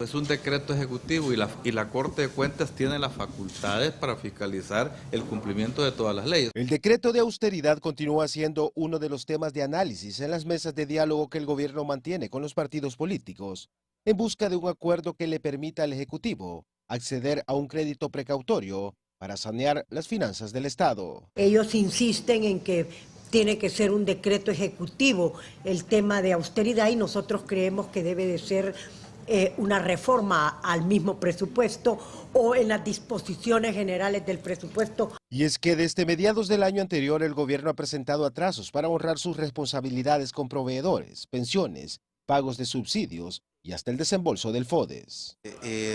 Es un decreto ejecutivo y la Corte de Cuentas tiene las facultades para fiscalizar el cumplimiento de todas las leyes. El decreto de austeridad continúa siendo uno de los temas de análisis en las mesas de diálogo que el gobierno mantiene con los partidos políticos, en busca de un acuerdo que le permita al Ejecutivo acceder a un crédito precautorio para sanear las finanzas del Estado. Ellos insisten en que tiene que ser un decreto ejecutivo el tema de austeridad y nosotros creemos que debe de ser una reforma al mismo presupuesto o en las disposiciones generales del presupuesto. Y es que desde mediados del año anterior el gobierno ha presentado atrasos para honrar sus responsabilidades con proveedores, pensiones, pagos de subsidios y hasta el desembolso del FODES.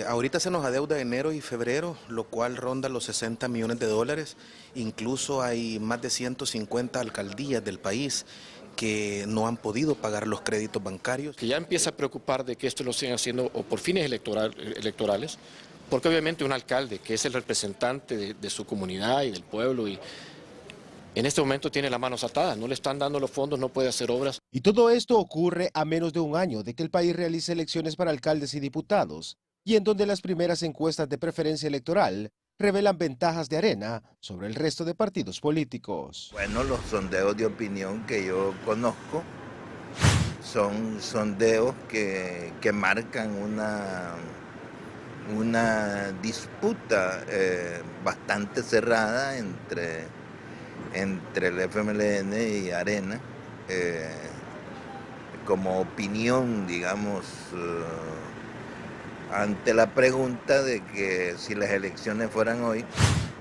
Ahorita se nos adeuda enero y febrero, lo cual ronda los 60 millones de dólares. Incluso hay más de 150 alcaldías del país que no han podido pagar los créditos bancarios. Que ya empieza a preocupar de que esto lo sigan haciendo o por fines electorales, porque obviamente un alcalde que es el representante de su comunidad y del pueblo y en este momento tiene las manos atadas, no le están dando los fondos, no puede hacer obras. Y todo esto ocurre a menos de un año de que el país realice elecciones para alcaldes y diputados, y en donde las primeras encuestas de preferencia electoral revelan ventajas de Arena sobre el resto de partidos políticos. Bueno, los sondeos de opinión que yo conozco son sondeos que marcan una disputa bastante cerrada entre el FMLN y Arena, como opinión, digamos, ante la pregunta de que si las elecciones fueran hoy,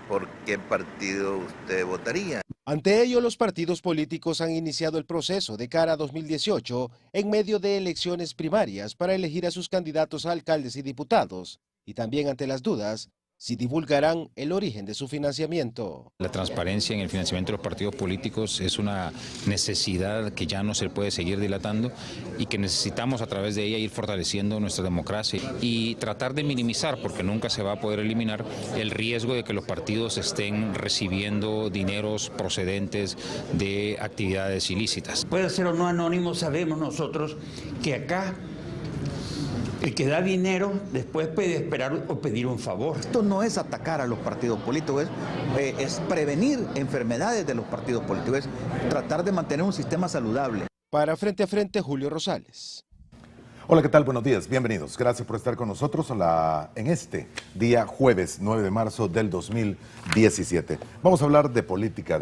¿por qué partido usted votaría? Ante ello, los partidos políticos han iniciado el proceso de cara a 2018 en medio de elecciones primarias para elegir a sus candidatos a alcaldes y diputados, y también ante las dudas si divulgarán el origen de su financiamiento. La transparencia en el financiamiento de los partidos políticos es una necesidad que ya no se puede seguir dilatando y que necesitamos a través de ella ir fortaleciendo nuestra democracia y tratar de minimizar, porque nunca se va a poder eliminar, el riesgo de que los partidos estén recibiendo dineros procedentes de actividades ilícitas. Puede ser o no anónimo, sabemos nosotros que acá el que da dinero después puede esperar o pedir un favor. Esto no es atacar a los partidos políticos, es prevenir enfermedades de los partidos políticos, es tratar de mantener un sistema saludable. Para Frente a Frente, Julio Rosales. Hola, ¿qué tal? Buenos días, bienvenidos. Gracias por estar con nosotros en este día jueves 9 de marzo del 2017. Vamos a hablar de política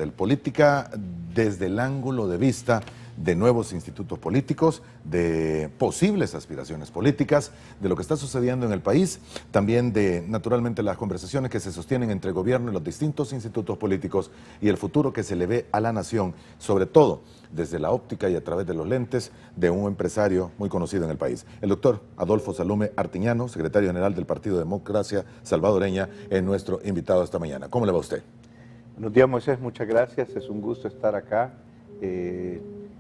desde el ángulo de vista de nuevos institutos políticos, de posibles aspiraciones políticas, de lo que está sucediendo en el país, también de, naturalmente, las conversaciones que se sostienen entre el gobierno y los distintos institutos políticos y el futuro que se le ve a la nación, sobre todo desde la óptica y a través de los lentes de un empresario muy conocido en el país. El doctor Adolfo Salume Artiñano, secretario general del Partido Democracia Salvadoreña, es nuestro invitado esta mañana. ¿Cómo le va a usted? Buenos días, Moisés, muchas gracias, es un gusto estar acá.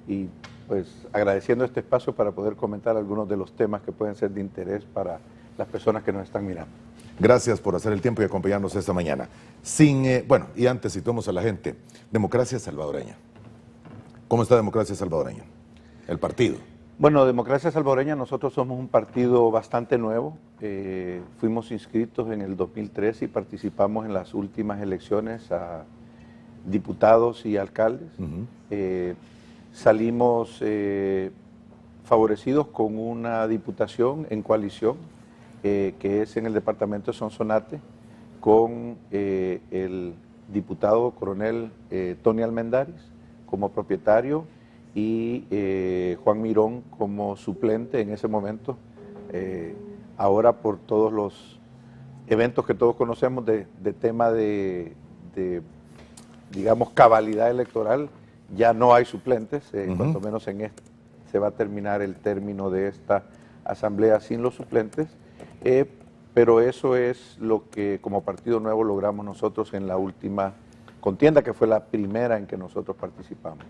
Y pues agradeciendo este espacio para poder comentar algunos de los temas que pueden ser de interés para las personas que nos están mirando. Gracias por hacer el tiempo y acompañarnos esta mañana. Y antes situamos a la gente, Democracia Salvadoreña. ¿Cómo está Democracia Salvadoreña? El partido. Bueno, Democracia Salvadoreña, nosotros somos un partido bastante nuevo. Fuimos inscritos en el 2013 y participamos en las últimas elecciones a diputados y alcaldes. Salimos favorecidos con una diputación en coalición, que es en el departamento de Sonsonate, con el diputado coronel Tony Almendaris como propietario y Juan Mirón como suplente en ese momento. Ahora, por todos los eventos que todos conocemos de tema de digamos, cabalidad electoral, ya no hay suplentes, cuanto menos en este se va a terminar el término de esta asamblea sin los suplentes, pero eso es lo que como Partido Nuevo logramos nosotros en la última contienda, que fue la primera en que nosotros participamos.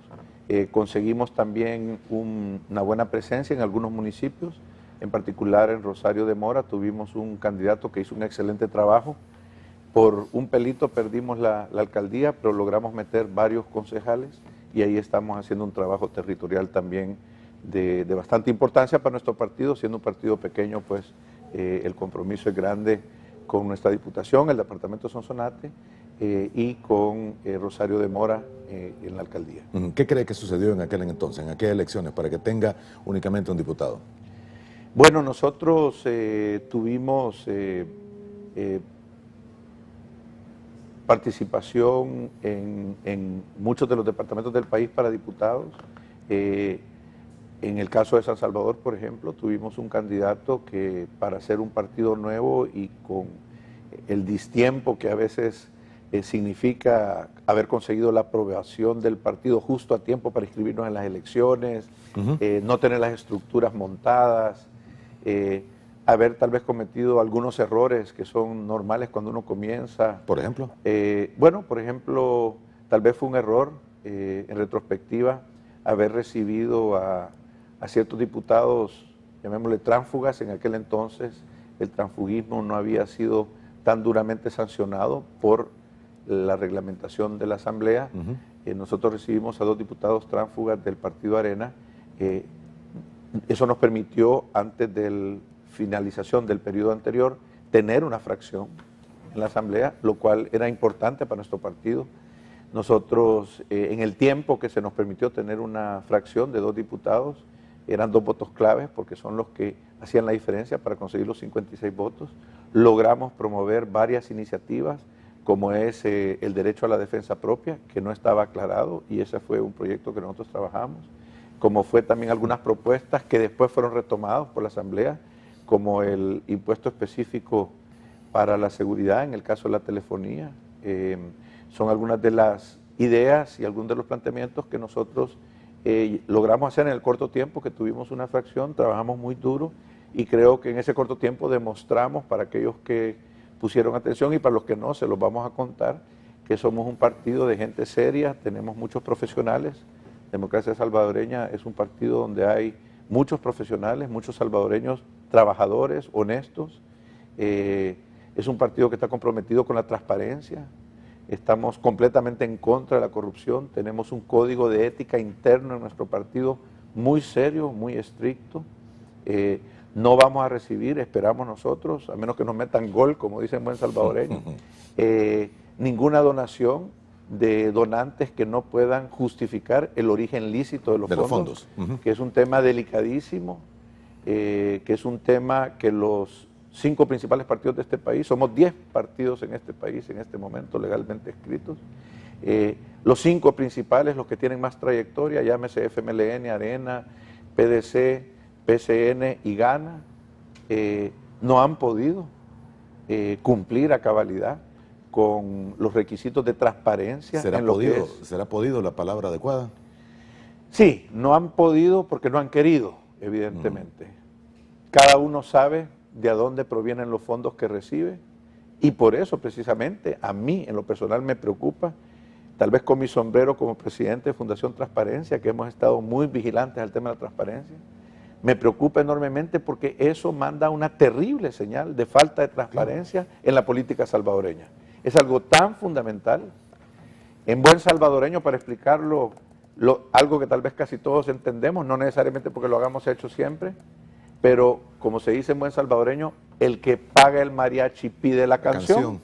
Conseguimos también una buena presencia en algunos municipios, en particular en Rosario de Mora tuvimos un candidato que hizo un excelente trabajo. Por un pelito perdimos la alcaldía, pero logramos meter varios concejales y ahí estamos haciendo un trabajo territorial también de bastante importancia para nuestro partido, siendo un partido pequeño, pues el compromiso es grande con nuestra diputación, el departamento de Sonsonate, y con Rosario de Mora en la alcaldía. ¿Qué cree que sucedió en aquel entonces, en aquellas elecciones, para que tenga únicamente un diputado? Bueno, nosotros tuvimos participación en muchos de los departamentos del país para diputados. En el caso de San Salvador, por ejemplo, tuvimos un candidato que, para ser un partido nuevo y con el distiempo que a veces significa haber conseguido la aprobación del partido justo a tiempo para inscribirnos en las elecciones, no tener las estructuras montadas, haber tal vez cometido algunos errores que son normales cuando uno comienza. ¿Por ejemplo? Bueno, por ejemplo, tal vez fue un error en retrospectiva haber recibido a ciertos diputados, llamémosle tránsfugas. En aquel entonces el transfugismo no había sido tan duramente sancionado por la reglamentación de la Asamblea. Nosotros recibimos a 2 diputados tránsfugas del Partido Arena. Eso nos permitió, antes de la finalización del periodo anterior, tener una fracción en la Asamblea, lo cual era importante para nuestro partido. Nosotros, en el tiempo que se nos permitió tener una fracción de 2 diputados, eran 2 votos claves porque son los que hacían la diferencia para conseguir los 56 votos. Logramos promover varias iniciativas, como es el derecho a la defensa propia, que no estaba aclarado, y ese fue un proyecto que nosotros trabajamos, como fue también algunas propuestas que después fueron retomadas por la Asamblea, como el impuesto específico para la seguridad en el caso de la telefonía. Son algunas de las ideas y algunos de los planteamientos que nosotros logramos hacer en el corto tiempo que tuvimos una fracción. Trabajamos muy duro y creo que en ese corto tiempo demostramos, para aquellos que pusieron atención y para los que no, se los vamos a contar, que somos un partido de gente seria, tenemos muchos profesionales. Democracia Salvadoreña es un partido donde hay muchos profesionales, muchos salvadoreños trabajadores, honestos. Es un partido que está comprometido con la transparencia. Estamos completamente en contra de la corrupción. Tenemos un código de ética interno en nuestro partido muy serio, muy estricto. No vamos a recibir, esperamos nosotros, a menos que nos metan gol, como dicen buen salvadoreño, ninguna donación de donantes que no puedan justificar el origen lícito de los fondos. Que es un tema delicadísimo, que es un tema que los 5 principales partidos de este país, somos 10 partidos en este país en este momento legalmente inscritos, los 5 principales, los que tienen más trayectoria, llámese FMLN, Arena, PDC, PCN y Gana, no han podido cumplir a cabalidad con los requisitos de transparencia. ¿Será podido la palabra adecuada? Sí, no han podido porque no han querido, evidentemente. Cada uno sabe de a dónde provienen los fondos que recibe, y por eso precisamente a mí en lo personal me preocupa, tal vez con mi sombrero como presidente de Fundación Transparencia, que hemos estado muy vigilantes al tema de la transparencia, me preocupa enormemente porque eso manda una terrible señal de falta de transparencia en la política salvadoreña. Es algo tan fundamental. En buen salvadoreño, para explicarlo, algo que tal vez casi todos entendemos, no necesariamente porque lo hagamos hecho siempre, pero como se dice en buen salvadoreño, el que paga el mariachi pide la canción.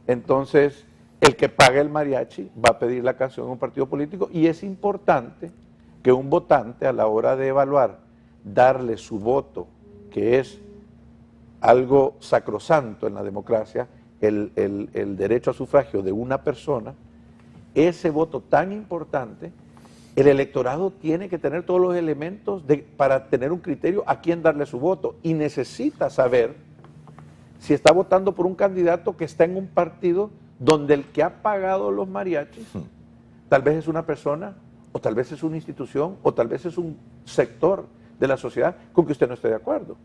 Entonces, el que paga el mariachi va a pedir la canción en un partido político, y es importante que un votante, a la hora de evaluar, darle su voto, que es algo sacrosanto en la democracia, el derecho a sufragio de una persona, ese voto tan importante, el electorado tiene que tener todos los elementos para tener un criterio a quién darle su voto, y necesita saber si está votando por un candidato que está en un partido donde el que ha pagado los mariachis tal vez es una persona, o tal vez es una institución, o tal vez es un sector de la sociedad con que usted no esté de acuerdo.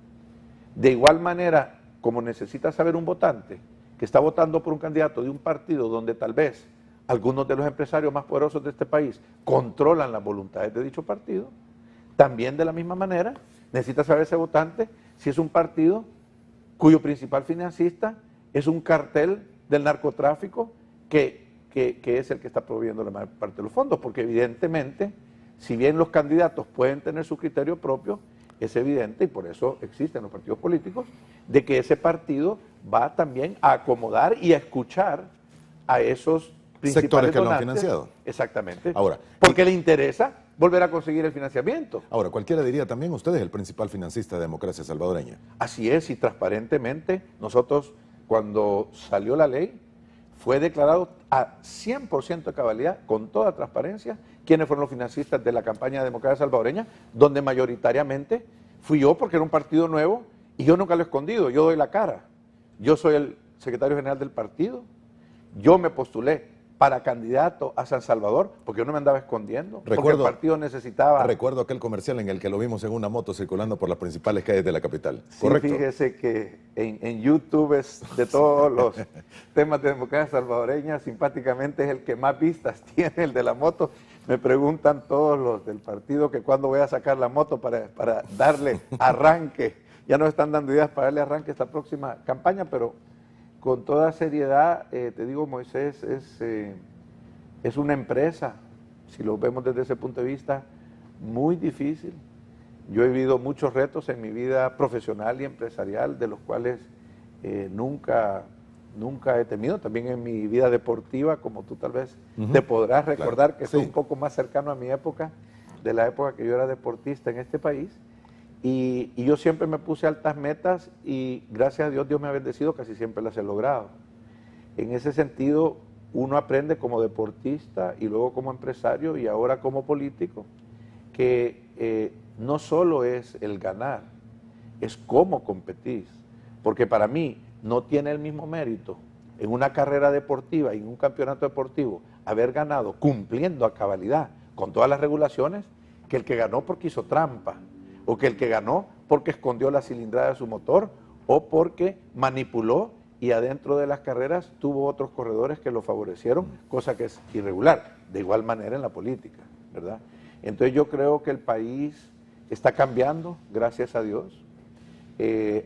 De igual manera, como necesita saber un votante que está votando por un candidato de un partido donde tal vez algunos de los empresarios más poderosos de este país controlan las voluntades de dicho partido, también de la misma manera necesita saber ese votante si es un partido cuyo principal financista es un cartel del narcotráfico que es el que está proveyendo la mayor parte de los fondos, porque evidentemente, si bien los candidatos pueden tener su criterio propio, es evidente, y por eso existen los partidos políticos, de que ese partido va también a acomodar y a escuchar a esos principales sectores que lo han donantes. financiado. Exactamente. Ahora, porque le interesa volver a conseguir el financiamiento. Ahora, cualquiera diría también, usted es el principal financista de Democracia Salvadoreña. Así es, y transparentemente, nosotros cuando salió la ley, fue declarado a 100% de cabalidad, con toda transparencia, quiénes fueron los financistas de la campaña de Democracia Salvadoreña, donde mayoritariamente fui yo, porque era un partido nuevo, y yo nunca lo he escondido, yo doy la cara. Yo soy el secretario general del partido, yo me postulé para candidato a San Salvador, porque yo no me andaba escondiendo, porque el partido necesitaba... Recuerdo aquel comercial en el que lo vimos en una moto circulando por las principales calles de la capital, ¿correcto? Sí, fíjese que en YouTube es de todos los temas de Democracia Salvadoreña, simpáticamente es el que más vistas tiene, el de la moto. Me preguntan todos los del partido que cuándo voy a sacar la moto para darle arranque. Ya nos están dando ideas para darle arranque a esta próxima campaña, pero con toda seriedad, te digo, Moisés, es una empresa, si lo vemos desde ese punto de vista, muy difícil. Yo he vivido muchos retos en mi vida profesional y empresarial, de los cuales nunca he temido. También en mi vida deportiva, como tú tal vez te podrás recordar, que soy un poco más cercano a mi época, de la época que yo era deportista en este país. Y yo siempre me puse altas metas y gracias a Dios, Dios me ha bendecido, casi siempre las he logrado. En ese sentido, uno aprende como deportista y luego como empresario y ahora como político, que no solo es el ganar, es cómo competís. Porque para mí no tiene el mismo mérito en una carrera deportiva y en un campeonato deportivo haber ganado cumpliendo a cabalidad con todas las regulaciones que el que ganó porque hizo trampa, o que el que ganó porque escondió la cilindrada de su motor, o porque manipuló y adentro de las carreras tuvo otros corredores que lo favorecieron, cosa que es irregular, de igual manera en la política, ¿verdad? Entonces yo creo que el país está cambiando, gracias a Dios.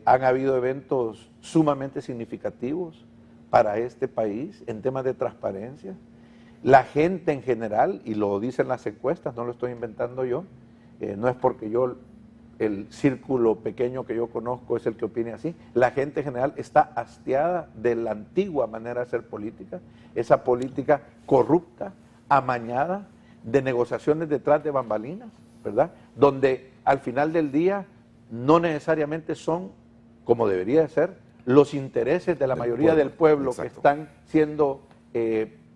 Han habido eventos sumamente significativos para este país en temas de transparencia. La gente en general, y lo dicen las encuestas, no lo estoy inventando yo, no es porque el círculo pequeño que yo conozco es el que opine así. La gente en general está hastiada de la antigua manera de hacer política, esa política corrupta, amañada, de negociaciones detrás de bambalinas, ¿verdad? Donde al final del día no necesariamente son, como debería de ser, los intereses de la mayoría del pueblo que están siendo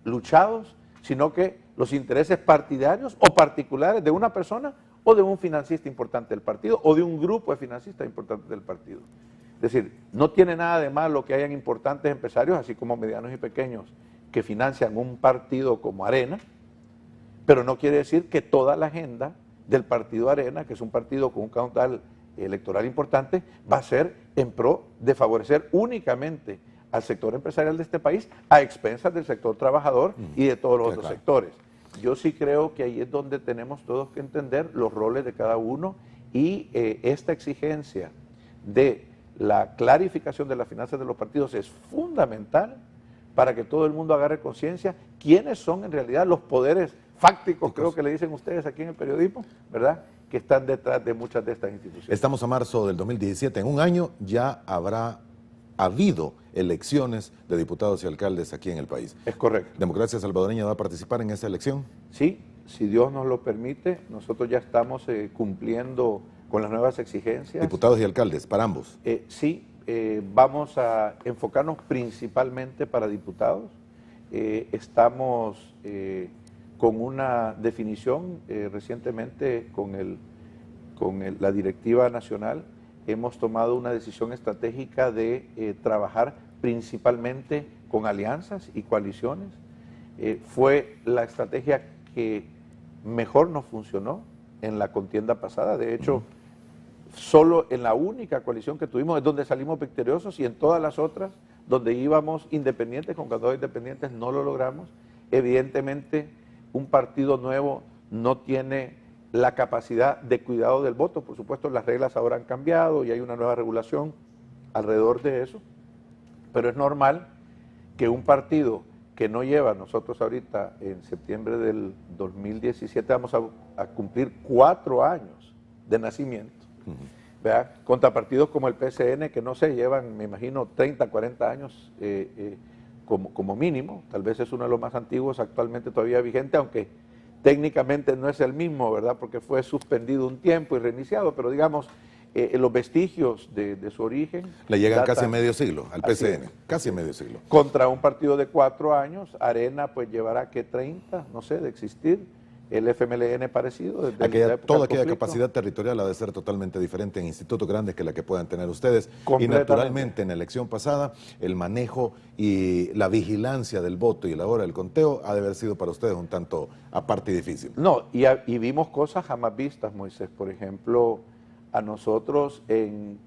luchados, sino que los intereses partidarios o particulares de una persona o de un financista importante del partido, o de un grupo de financistas importantes del partido. Es decir, no tiene nada de malo que hayan importantes empresarios, así como medianos y pequeños, que financian un partido como Arena, pero no quiere decir que toda la agenda del partido Arena, que es un partido con un caudal electoral importante, va a ser en pro de favorecer únicamente al sector empresarial de este país, a expensas del sector trabajador y de todos los otros sectores. Yo sí creo que ahí es donde tenemos todos que entender los roles de cada uno y esta exigencia de la clarificación de las finanzas de los partidos es fundamental para que todo el mundo agarre conciencia quiénes son en realidad los poderes fácticos, creo que le dicen ustedes aquí en el periodismo, ¿verdad?, que están detrás de muchas de estas instituciones. Estamos a marzo del 2017, en un año ya habrá habido elecciones de diputados y alcaldes aquí en el país. Es correcto. ¿Democracia Salvadoreña va a participar en esa elección? Sí, si Dios nos lo permite, nosotros ya estamos cumpliendo con las nuevas exigencias. Diputados y alcaldes, para ambos. Sí, vamos a enfocarnos principalmente para diputados. Estamos con una definición recientemente con la directiva nacional. Hemos tomado una decisión estratégica de trabajar principalmente con alianzas y coaliciones. Fue la estrategia que mejor nos funcionó en la contienda pasada. De hecho, solo en la única coalición que tuvimos es donde salimos victoriosos, y en todas las otras, donde íbamos independientes, con candidatos independientes, no lo logramos. Evidentemente, un partido nuevo no tiene la capacidad de cuidado del voto. Por supuesto, las reglas ahora han cambiado y hay una nueva regulación alrededor de eso, pero es normal que un partido que no lleva, nosotros ahorita en septiembre del 2017 vamos a cumplir 4 años de nacimiento, ¿verdad? Contra partidos como el PCN, que no sé, llevan, me imagino, 30, 40 años como mínimo. Tal vez es uno de los más antiguos actualmente todavía vigente, aunque técnicamente no es el mismo, ¿verdad? Porque fue suspendido un tiempo y reiniciado, pero digamos, los vestigios de su origen... Le llegan casi medio siglo al PCN, casi medio siglo. Contra un partido de 4 años, Arena pues llevará que 30, no sé, de existir, el FMLN parecido. Desde toda aquella capacidad territorial ha de ser totalmente diferente en institutos grandes que la que puedan tener ustedes. Y naturalmente en la elección pasada, el manejo y la vigilancia del voto y la hora del conteo ha de haber sido para ustedes un tanto aparte y difícil. No, y vimos cosas jamás vistas, Moisés. Por ejemplo, a nosotros en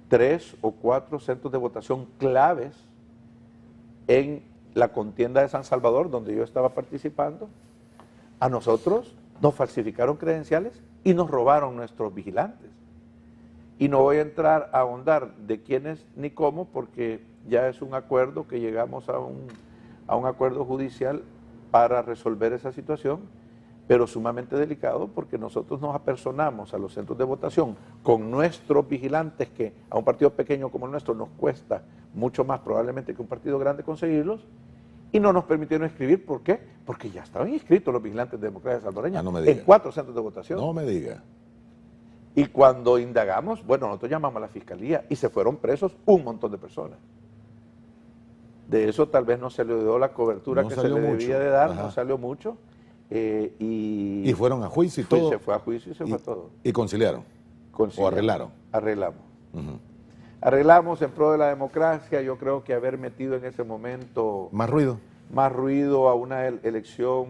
3 o 4 centros de votación claves en la contienda de San Salvador, donde yo estaba participando, a nosotros nos falsificaron credenciales y nos robaron nuestros vigilantes. Y no voy a entrar a ahondar de quiénes ni cómo, porque ya es un acuerdo que llegamos a un acuerdo judicial para resolver esa situación, pero sumamente delicado porque nosotros nos apersonamos a los centros de votación con nuestros vigilantes, que a un partido pequeño como el nuestro nos cuesta mucho más probablemente que un partido grande conseguirlos, y no nos permitieron inscribir. ¿Por qué? Porque ya estaban inscritos los vigilantes de democracia salvadoreña en 4 centros de votación. No me diga. Y cuando indagamos, bueno, nosotros llamamos a la fiscalía y se fueron presos un montón de personas. De eso tal vez no se le dio la cobertura que se le debía de dar, no salió mucho. Y fueron a juicio y todo. Se fue a juicio y se fue todo. ¿Y conciliaron? ¿O arreglaron? Arreglamos. Arreglamos en pro de la democracia. Yo creo que haber metido en ese momento... ¿Más ruido? Más ruido a una elección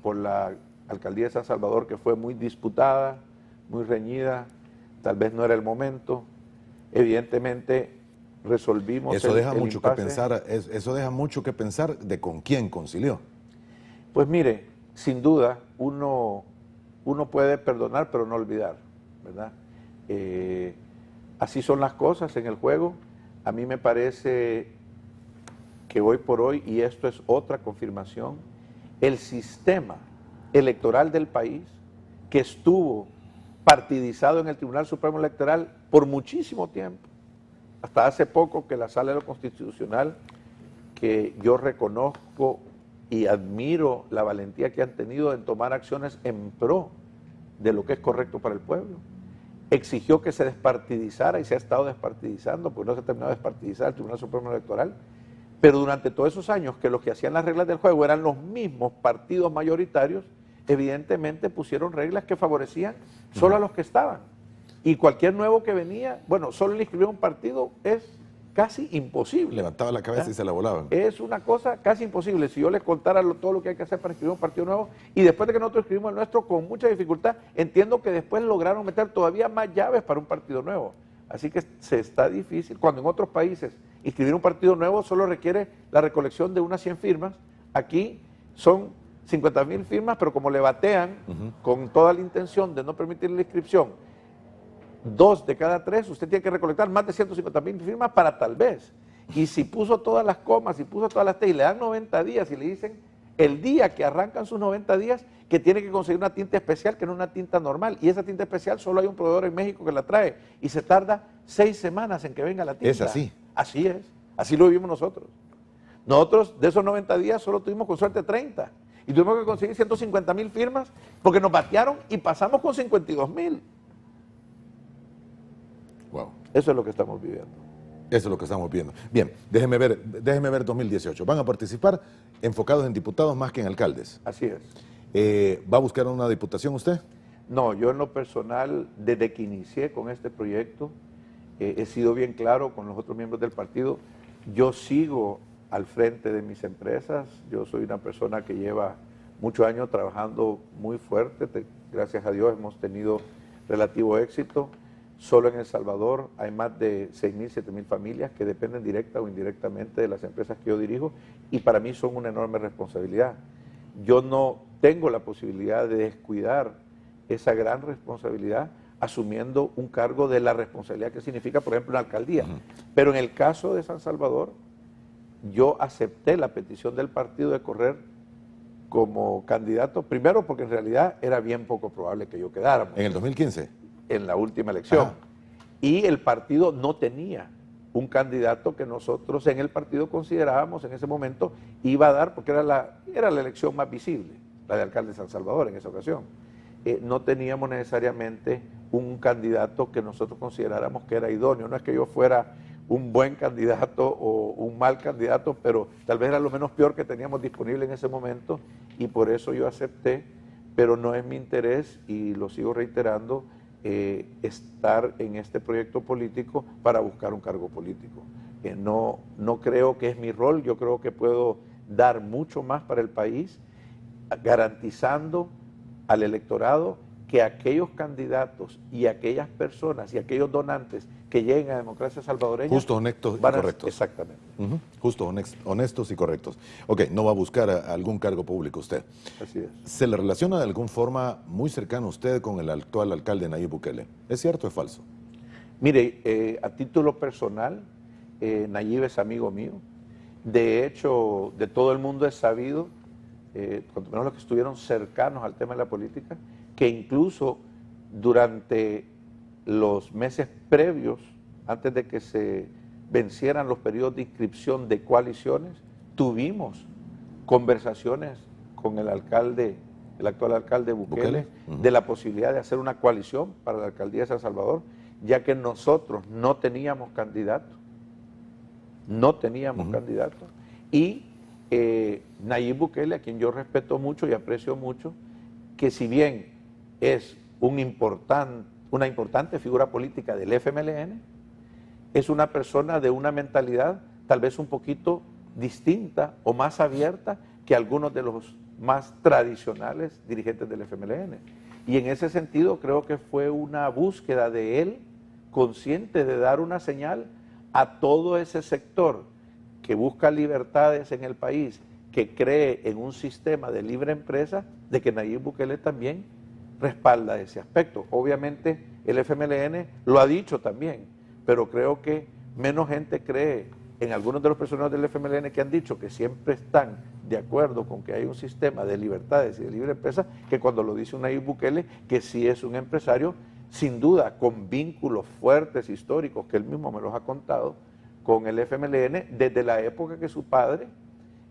por la alcaldía de San Salvador que fue muy disputada, muy reñida, tal vez no era el momento. Evidentemente resolvimos eso deja mucho que pensar. Eso deja mucho que pensar de con quién concilió. Pues mire, sin duda uno puede perdonar pero no olvidar, ¿verdad? Así son las cosas en el juego. A mí me parece que hoy por hoy, y esto es otra confirmación, el sistema electoral del país, que estuvo partidizado en el Tribunal Supremo Electoral por muchísimo tiempo, hasta hace poco que la Sala de lo Constitucional, que yo reconozco y admiro la valentía que han tenido en tomar acciones en pro de lo que es correcto para el pueblo, exigió que se despartidizara y se ha estado despartidizando, porque no se ha terminado de despartidizar el Tribunal Supremo Electoral, pero durante todos esos años que los que hacían las reglas del juego eran los mismos partidos mayoritarios, evidentemente pusieron reglas que favorecían solo a los que estaban. Y cualquier nuevo que venía, bueno, solo le inscribir un partido es casi imposible. Levantaba la cabeza y se la volaban. Es una cosa casi imposible. Si yo les contara todo lo que hay que hacer para inscribir un partido nuevo, y después de que nosotros inscribimos el nuestro con mucha dificultad, entiendo que después lograron meter todavía más llaves para un partido nuevo. Así que se está difícil. Cuando en otros países inscribir un partido nuevo solo requiere la recolección de unas 100 firmas, aquí son 50.000 firmas, pero como le batean con toda la intención de no permitir la inscripción, 2 de cada 3, usted tiene que recolectar más de 150.000 firmas para tal vez. Y si puso todas las comas, si puso todas las T y le dan 90 días y le dicen el día que arrancan sus 90 días que tiene que conseguir una tinta especial que no es una tinta normal. Y esa tinta especial solo hay un proveedor en México que la trae y se tarda 6 semanas en que venga la tinta. Es así. Así es, así lo vivimos nosotros. Nosotros de esos 90 días solo tuvimos con suerte 30 y tuvimos que conseguir 150.000 firmas porque nos batearon y pasamos con 52.000. Wow. Eso es lo que estamos viviendo. Eso es lo que estamos viendo. Bien, déjeme ver 2018. ¿Van a participar enfocados en diputados más que en alcaldes? Así es. ¿Va a buscar una diputación usted? No, yo en lo personal, desde que inicié con este proyecto, he sido bien claro con los otros miembros del partido. Yo sigo al frente de mis empresas. Yo soy una persona que lleva muchos años trabajando muy fuerte. Gracias a Dios hemos tenido relativo éxito. Solo en El Salvador hay más de 6.000, 7.000 familias que dependen directa o indirectamente de las empresas que yo dirijo y para mí son una enorme responsabilidad. Yo no tengo la posibilidad de descuidar esa gran responsabilidad asumiendo un cargo de la responsabilidad que significa, por ejemplo, una alcaldía. Pero en el caso de San Salvador, yo acepté la petición del partido de correr como candidato, primero porque en realidad era bien poco probable que yo quedara. ¿En el 2015? en la última elección. Ajá. Y el partido no tenía un candidato que nosotros en el partido considerábamos en ese momento iba a dar, porque era la elección más visible, la de alcalde de San Salvador en esa ocasión. No teníamos necesariamente un candidato que nosotros consideráramos que era idóneo. No es que yo fuera un buen candidato o un mal candidato, pero tal vez era lo menos peor que teníamos disponible en ese momento y por eso yo acepté, pero no es mi interés, y lo sigo reiterando, estar en este proyecto político para buscar un cargo político. No creo que es mi rol, yo creo que puedo dar mucho más para el país, garantizando al electorado que aquellos candidatos y aquellas personas y aquellos donantes que lleguen a Democracia Salvadoreña... Justos, honestos y correctos. Exactamente. Justos, honestos y correctos. Ok, no va a buscar algún cargo público usted. Así es. ¿Se le relaciona de alguna forma muy cercana a usted con el actual alcalde Nayib Bukele? ¿Es cierto o es falso? Mire, a título personal, Nayib es amigo mío. De hecho, de todo el mundo es sabido, cuanto menos los que estuvieron cercanos al tema de la política, que incluso durante los meses previos, antes de que se vencieran los periodos de inscripción de coaliciones, tuvimos conversaciones con el alcalde, el actual alcalde Bukele, de la posibilidad de hacer una coalición para la alcaldía de San Salvador, ya que nosotros no teníamos candidato, y Nayib Bukele, a quien yo respeto mucho y aprecio mucho, que si bien es una importante figura política del FMLN, es una persona de una mentalidad tal vez un poquito distinta o más abierta que algunos de los más tradicionales dirigentes del FMLN. Y en ese sentido creo que fue una búsqueda de él, consciente de dar una señal a todo ese sector que busca libertades en el país, que cree en un sistema de libre empresa, de que Nayib Bukele también respalda ese aspecto. Obviamente el FMLN lo ha dicho también, pero creo que menos gente cree en algunos de los personajes del FMLN que han dicho que siempre están de acuerdo con que hay un sistema de libertades y de libre empresa, que cuando lo dice un Nayib Bukele, que sí es un empresario, sin duda, con vínculos fuertes históricos, que él mismo me los ha contado, con el FMLN, desde la época que su padre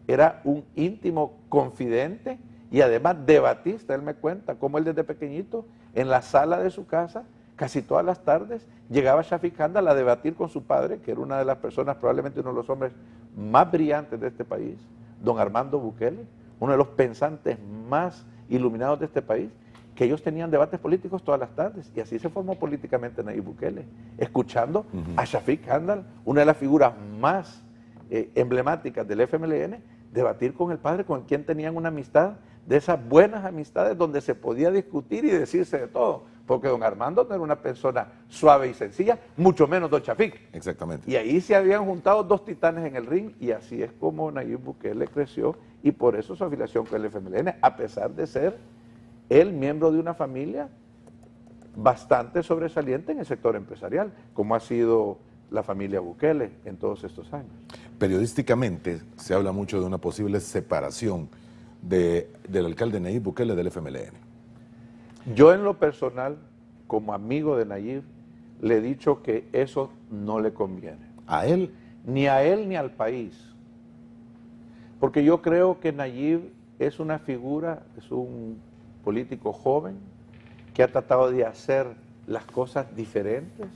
era un íntimo confidente y además debatista. Él me cuenta cómo él desde pequeñito, en la sala de su casa, casi todas las tardes, llegaba Shafiq Handal a debatir con su padre, que era una de las personas, probablemente uno de los hombres más brillantes de este país, don Armando Bukele, uno de los pensantes más iluminados de este país, que ellos tenían debates políticos todas las tardes, y así se formó políticamente Nayib Bukele, escuchando a Shafiq Handal, una de las figuras más emblemáticas del FMLN, debatir con el padre, con quien tenían una amistad, de esas buenas amistades donde se podía discutir y decirse de todo, porque don Armando no era una persona suave y sencilla, mucho menos don Shafiq. Exactamente. Y ahí se habían juntado dos titanes en el ring, y así es como Nayib Bukele creció, y por eso su afiliación con el FMLN, a pesar de ser él miembro de una familia bastante sobresaliente en el sector empresarial, como ha sido la familia Bukele en todos estos años. Periodísticamente se habla mucho de una posible separación del alcalde Nayib Bukele del FMLN. Yo en lo personal, como amigo de Nayib, le he dicho que eso no le conviene. ¿A él? Ni a él ni al país. Porque yo creo que Nayib es una figura, es un político joven, que ha tratado de hacer las cosas diferentes,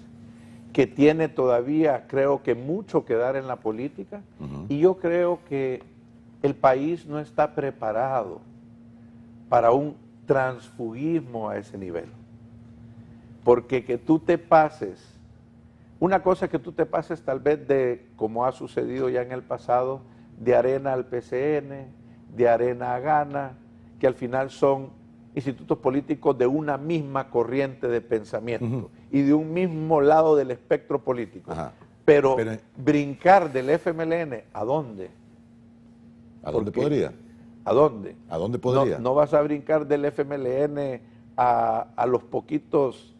que tiene todavía, creo que mucho que dar en la política, y yo creo que el país no está preparado para un transfugismo a ese nivel. Porque que tú te pases, una cosa es que tú te pases tal vez de, como ha sucedido ya en el pasado, de Arena al PCN, de Arena a Gana, que al final son institutos políticos de una misma corriente de pensamiento y de un mismo lado del espectro político. Pero brincar del FMLN, ¿a dónde? ¿A dónde podría? ¿A dónde? ¿A dónde podría? No vas a brincar del FMLN a los poquitos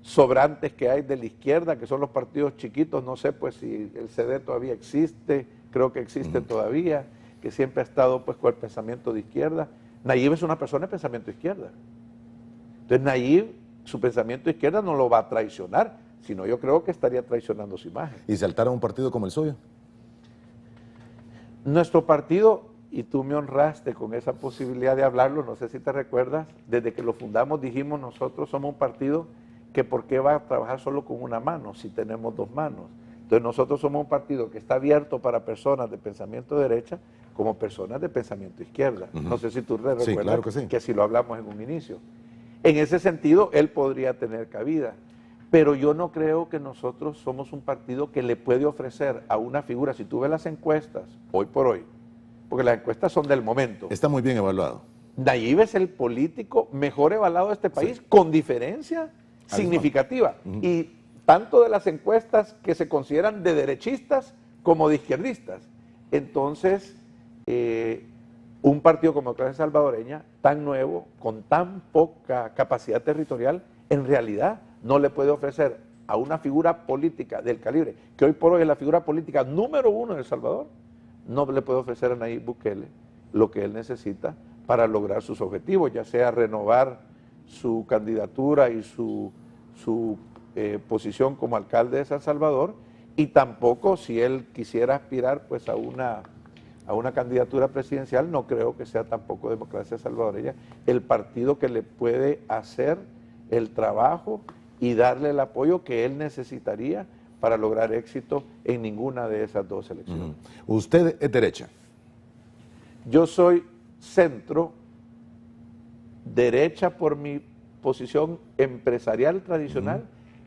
sobrantes que hay de la izquierda, que son los partidos chiquitos, no sé pues si el CD todavía existe, creo que existe todavía, que siempre ha estado pues con el pensamiento de izquierda. Nayib es una persona de pensamiento de izquierda. Entonces Nayib su pensamiento de izquierda no lo va a traicionar, sino yo creo que estaría traicionando su imagen. ¿Y saltar a un partido como el suyo? Nuestro partido, y tú me honraste con esa posibilidad de hablarlo, no sé si te recuerdas, desde que lo fundamos dijimos nosotros somos un partido que por qué va a trabajar solo con una mano si tenemos dos manos. Entonces nosotros somos un partido que está abierto para personas de pensamiento de derecha como personas de pensamiento izquierda. No sé si tú recuerdas Sí, claro que sí. que así lo hablamos en un inicio. En ese sentido, él podría tener cabida. Pero yo no creo que nosotros somos un partido que le puede ofrecer a una figura, si tú ves las encuestas, hoy por hoy, porque las encuestas son del momento. Está muy bien evaluado. Nayib es el político mejor evaluado de este país, con diferencia significativa. Y tanto de las encuestas que se consideran de derechistas como de izquierdistas. Entonces, un partido como Clase Salvadoreña, tan nuevo, con tan poca capacidad territorial, en realidad no le puede ofrecer a una figura política del calibre, que hoy por hoy es la figura política número 1 de El Salvador, no le puede ofrecer a Nayib Bukele lo que él necesita para lograr sus objetivos, ya sea renovar su candidatura y su posición como alcalde de San Salvador, y tampoco si él quisiera aspirar pues a una candidatura presidencial, no creo que sea tampoco Democracia Salvadoreña el partido que le puede hacer el trabajo y darle el apoyo que él necesitaría para lograr éxito en ninguna de esas dos elecciones. ¿Usted es derecha? Yo soy centro, derecha por mi posición empresarial tradicional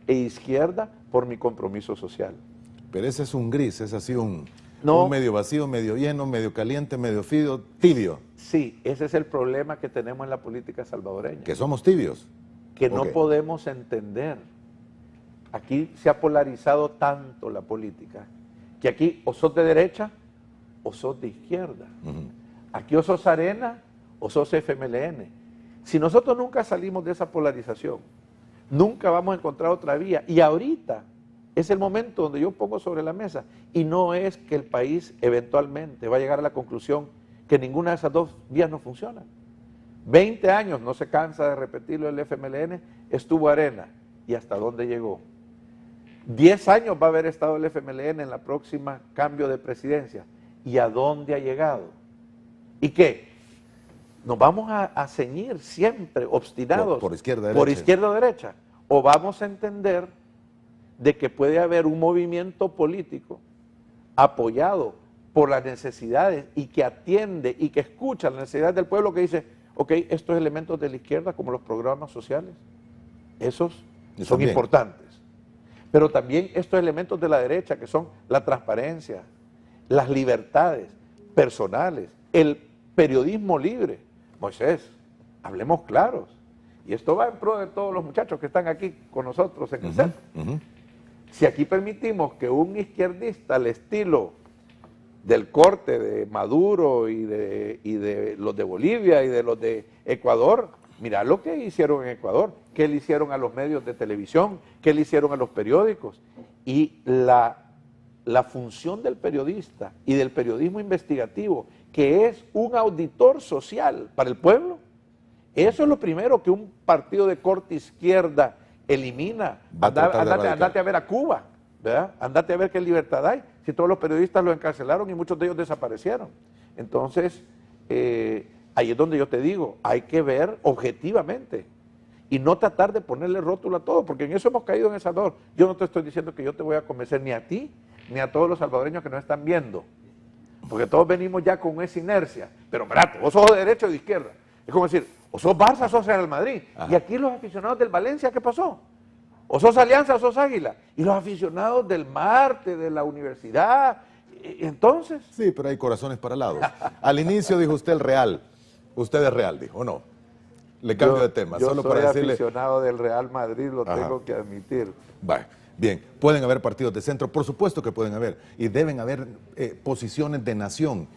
e izquierda por mi compromiso social. Pero ese es un gris, es así un No. medio vacío, medio lleno, medio caliente, medio frío, tibio. Sí, ese es el problema que tenemos en la política salvadoreña. Que somos tibios. Que no podemos entender. Aquí se ha polarizado tanto la política, que aquí o sos de derecha o sos de izquierda. Aquí o sos Arena o sos FMLN. Si nosotros nunca salimos de esa polarización, nunca vamos a encontrar otra vía. Y ahorita es el momento donde yo pongo sobre la mesa, y no es que el país eventualmente va a llegar a la conclusión que ninguna de esas dos vías no funcionan. 20 años, no se cansa de repetirlo el FMLN, estuvo Arena. ¿Y hasta dónde llegó? 10 años va a haber estado el FMLN en la próxima cambio de presidencia. ¿Y a dónde ha llegado? ¿Y qué? ¿Nos vamos a ceñir siempre obstinados por izquierda, por derecha. izquierda o derecha? ¿O vamos a entender de que puede haber un movimiento político apoyado por las necesidades y que atiende y que escucha las necesidades del pueblo, que dice, ok, estos elementos de la izquierda como los programas sociales, esos son importantes, pero también estos elementos de la derecha que son la transparencia, las libertades personales, el periodismo libre. Moisés, hablemos claros, y esto va en pro de todos los muchachos que están aquí con nosotros en el centro. Si aquí permitimos que un izquierdista al estilo del corte de Maduro y de los de Bolivia y de los de Ecuador, mirá lo que hicieron en Ecuador, qué le hicieron a los medios de televisión, qué le hicieron a los periódicos. Y la función del periodista y del periodismo investigativo, que es un auditor social para el pueblo, eso es lo primero que un partido de corte izquierda elimina. Andate a ver a Cuba, ¿verdad? Andate a ver qué libertad hay, si todos los periodistas los encarcelaron y muchos de ellos desaparecieron. Entonces, ahí es donde yo te digo, hay que ver objetivamente y no tratar de ponerle rótulo a todo, porque en eso hemos caído en El Salvador. Yo no te estoy diciendo que yo te voy a convencer ni a ti, ni a todos los salvadoreños que nos están viendo, porque todos venimos ya con esa inercia. Pero mirate, vos sos de derecha o de izquierda. Es como decir, o sos Barça o sos Real Madrid. Y aquí los aficionados del Valencia, ¿qué pasó? O sos Alianza o sos Águila. Y los aficionados del Marte, de la universidad, entonces... Sí, pero hay corazones para lados. Al inicio dijo usted el Real. Usted es Real, dijo, ¿o no? Le cambio de tema. Yo solo soy para decirle... aficionado del Real Madrid, lo tengo que admitir. Vale. Bien, pueden haber partidos de centro, por supuesto que pueden haber, y deben haber posiciones de nación,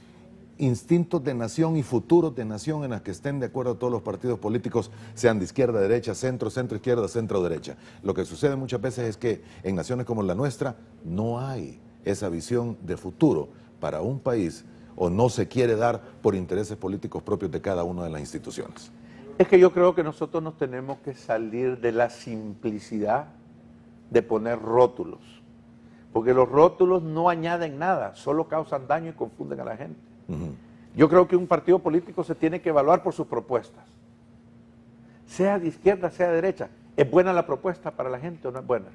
instintos de nación y futuros de nación en las que estén de acuerdo todos los partidos políticos, sean de izquierda, derecha, centro, centro-izquierda, centro-derecha. Lo que sucede muchas veces es que en naciones como la nuestra no hay esa visión de futuro para un país, o no se quiere dar por intereses políticos propios de cada una de las instituciones. Es que yo creo que nosotros nos tenemos que salir de la simplicidad de poner rótulos, porque los rótulos no añaden nada, solo causan daño y confunden a la gente. Yo creo que un partido político se tiene que evaluar por sus propuestas, sea de izquierda, sea de derecha. ¿Es buena la propuesta para la gente o no es buena?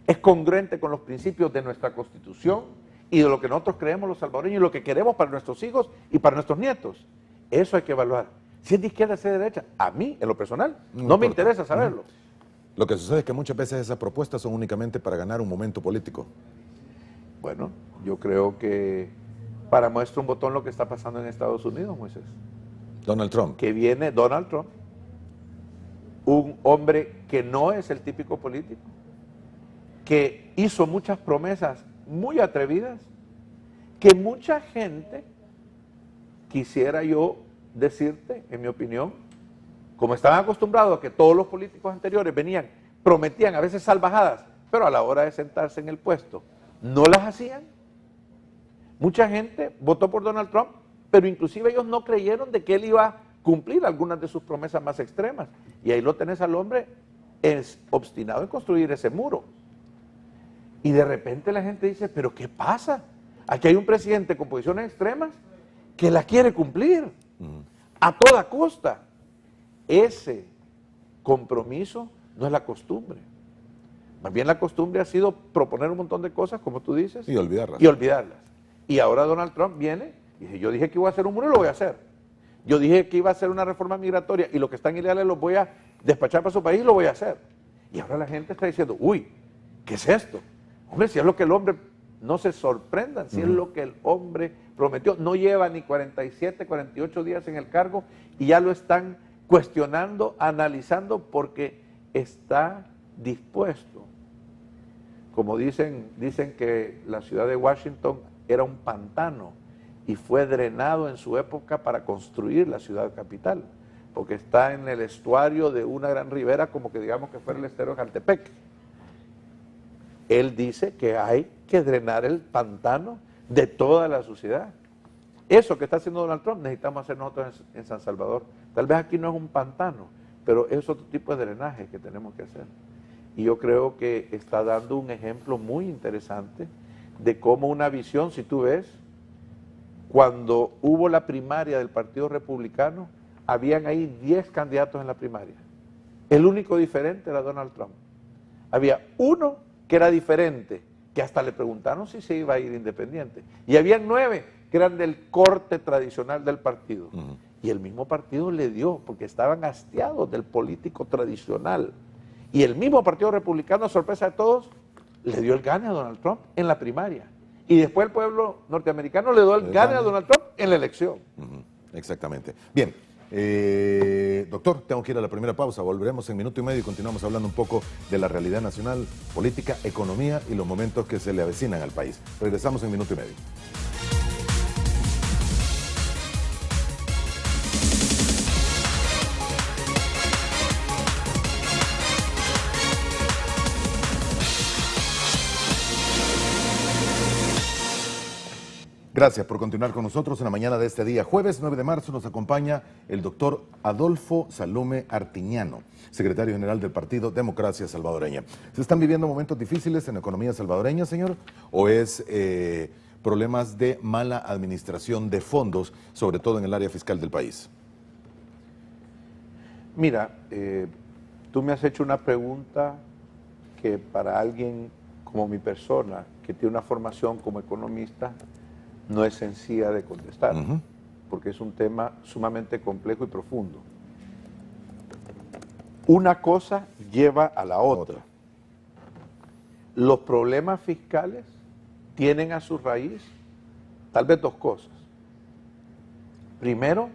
¿Es congruente con los principios de nuestra Constitución y de lo que nosotros creemos los salvadoreños y lo que queremos para nuestros hijos y para nuestros nietos? Eso hay que evaluar. Si es de izquierda, si es de derecha, a mí, en lo personal, no me interesa saberlo. Lo que sucede es que muchas veces esas propuestas son únicamente para ganar un momento político. Bueno, yo creo que para muestra un botón lo que está pasando en Estados Unidos, Moisés. Donald Trump. Que viene Donald Trump, un hombre que no es el típico político, que hizo muchas promesas muy atrevidas, que mucha gente, quisiera yo decirte, en mi opinión, como estaban acostumbrados a que todos los políticos anteriores venían, prometían a veces salvajadas, pero a la hora de sentarse en el puesto no las hacían. Mucha gente votó por Donald Trump, pero inclusive ellos no creyeron de que él iba a cumplir algunas de sus promesas más extremas. Y ahí lo tenés al hombre obstinado en construir ese muro. Y de repente la gente dice, ¿pero qué pasa? Aquí hay un presidente con posiciones extremas que la quiere cumplir a toda costa. Ese compromiso no es la costumbre. Más bien la costumbre ha sido proponer un montón de cosas, como tú dices, y olvidarlas. Y ahora Donald Trump viene y dice, yo dije que iba a hacer un muro y lo voy a hacer. Yo dije que iba a hacer una reforma migratoria y lo que están ilegales los voy a despachar para su país y lo voy a hacer. Y ahora la gente está diciendo, uy, ¿qué es esto? Hombre, si es lo que el hombre, no se sorprendan, si es lo que el hombre prometió, no lleva ni 47, 48 días en el cargo y ya lo están cuestionando, analizando, porque está dispuesto. Como dicen que la ciudad de Washington era un pantano y fue drenado en su época para construir la ciudad capital, porque está en el estuario de una gran ribera, como que digamos que fuera el estero de Jantepec. Él dice que hay que drenar el pantano de toda la sociedad. Eso que está haciendo Donald Trump necesitamos hacer nosotros en San Salvador. Tal vez aquí no es un pantano, pero es otro tipo de drenaje que tenemos que hacer. Y yo creo que está dando un ejemplo muy interesante de cómo una visión, si tú ves, cuando hubo la primaria del Partido Republicano, habían ahí 10 candidatos en la primaria. El único diferente era Donald Trump. Había uno que era diferente, que hasta le preguntaron si se iba a ir independiente. Y habían 9 que eran del corte tradicional del partido. Y el mismo partido le dio, porque estaban hastiados del político tradicional. Y el mismo Partido Republicano, a sorpresa de todos, le dio el gane a Donald Trump en la primaria. Y después el pueblo norteamericano le dio el gane a Donald Trump en la elección. Exactamente. Bien, doctor, tengo que ir a la primera pausa. Volveremos en minuto y medio y continuamos hablando un poco de la realidad nacional, política, economía y los momentos que se le avecinan al país. Regresamos en minuto y medio. Gracias por continuar con nosotros en la mañana de este día. Jueves 9 de marzo nos acompaña el doctor Adolfo Salome Artiñano, secretario general del Partido Democracia Salvadoreña. ¿Se están viviendo momentos difíciles en la economía salvadoreña, señor? ¿O es problemas de mala administración de fondos, sobre todo en el área fiscal del país? Mira, tú me has hecho una pregunta que para alguien como mi persona, que tiene una formación como economista, no es sencilla de contestar, porque es un tema sumamente complejo y profundo. Una cosa lleva a la otra. Los problemas fiscales tienen a su raíz tal vez 2 cosas. Primero,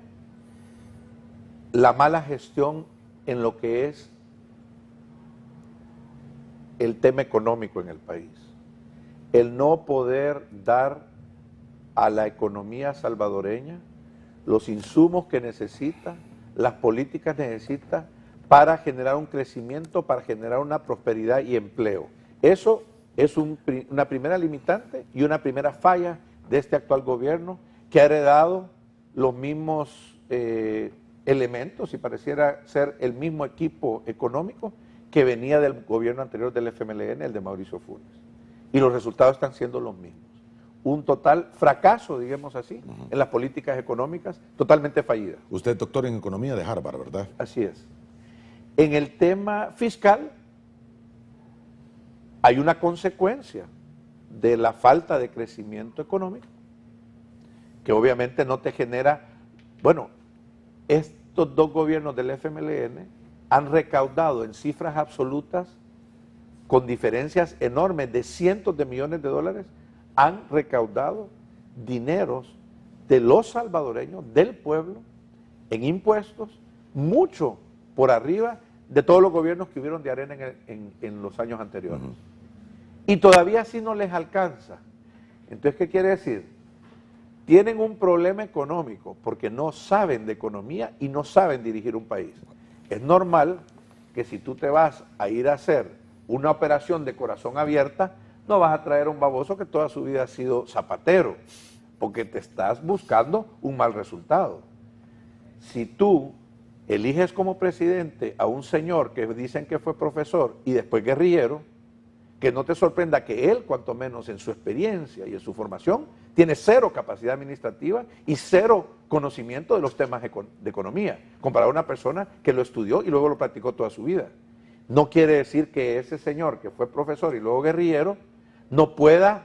la mala gestión en lo que es el tema económico en el país. El no poder dar a la economía salvadoreña los insumos que necesita, las políticas que necesita para generar un crecimiento, para generar una prosperidad y empleo. Eso es una primera limitante y una primera falla de este actual gobierno, que ha heredado los mismos elementos y pareciera ser el mismo equipo económico que venía del gobierno anterior del FMLN, el de Mauricio Funes. Y los resultados están siendo los mismos. Un total fracaso, digamos así, en las políticas económicas, totalmente fallida. Usted es doctor en economía de Harvard, ¿verdad? Así es. En el tema fiscal, hay una consecuencia de la falta de crecimiento económico, que obviamente no te genera, bueno, estos dos gobiernos del FMLN han recaudado en cifras absolutas, con diferencias enormes de cientos de millones de dólares, han recaudado dineros de los salvadoreños, del pueblo, en impuestos, mucho por arriba de todos los gobiernos que hubieron de Arena en los años anteriores. Y todavía así no les alcanza. Entonces, ¿qué quiere decir? Tienen un problema económico porque no saben de economía y no saben dirigir un país. Es normal que si tú te vas a ir a hacer una operación de corazón abierta, no vas a traer a un baboso que toda su vida ha sido zapatero, porque te estás buscando un mal resultado. Si tú eliges como presidente a un señor que dicen que fue profesor y después guerrillero, que no te sorprenda que él, cuanto menos en su experiencia y en su formación, tiene cero capacidad administrativa y cero conocimiento de los temas de economía, comparado a una persona que lo estudió y luego lo practicó toda su vida. No quiere decir que ese señor que fue profesor y luego guerrillero no pueda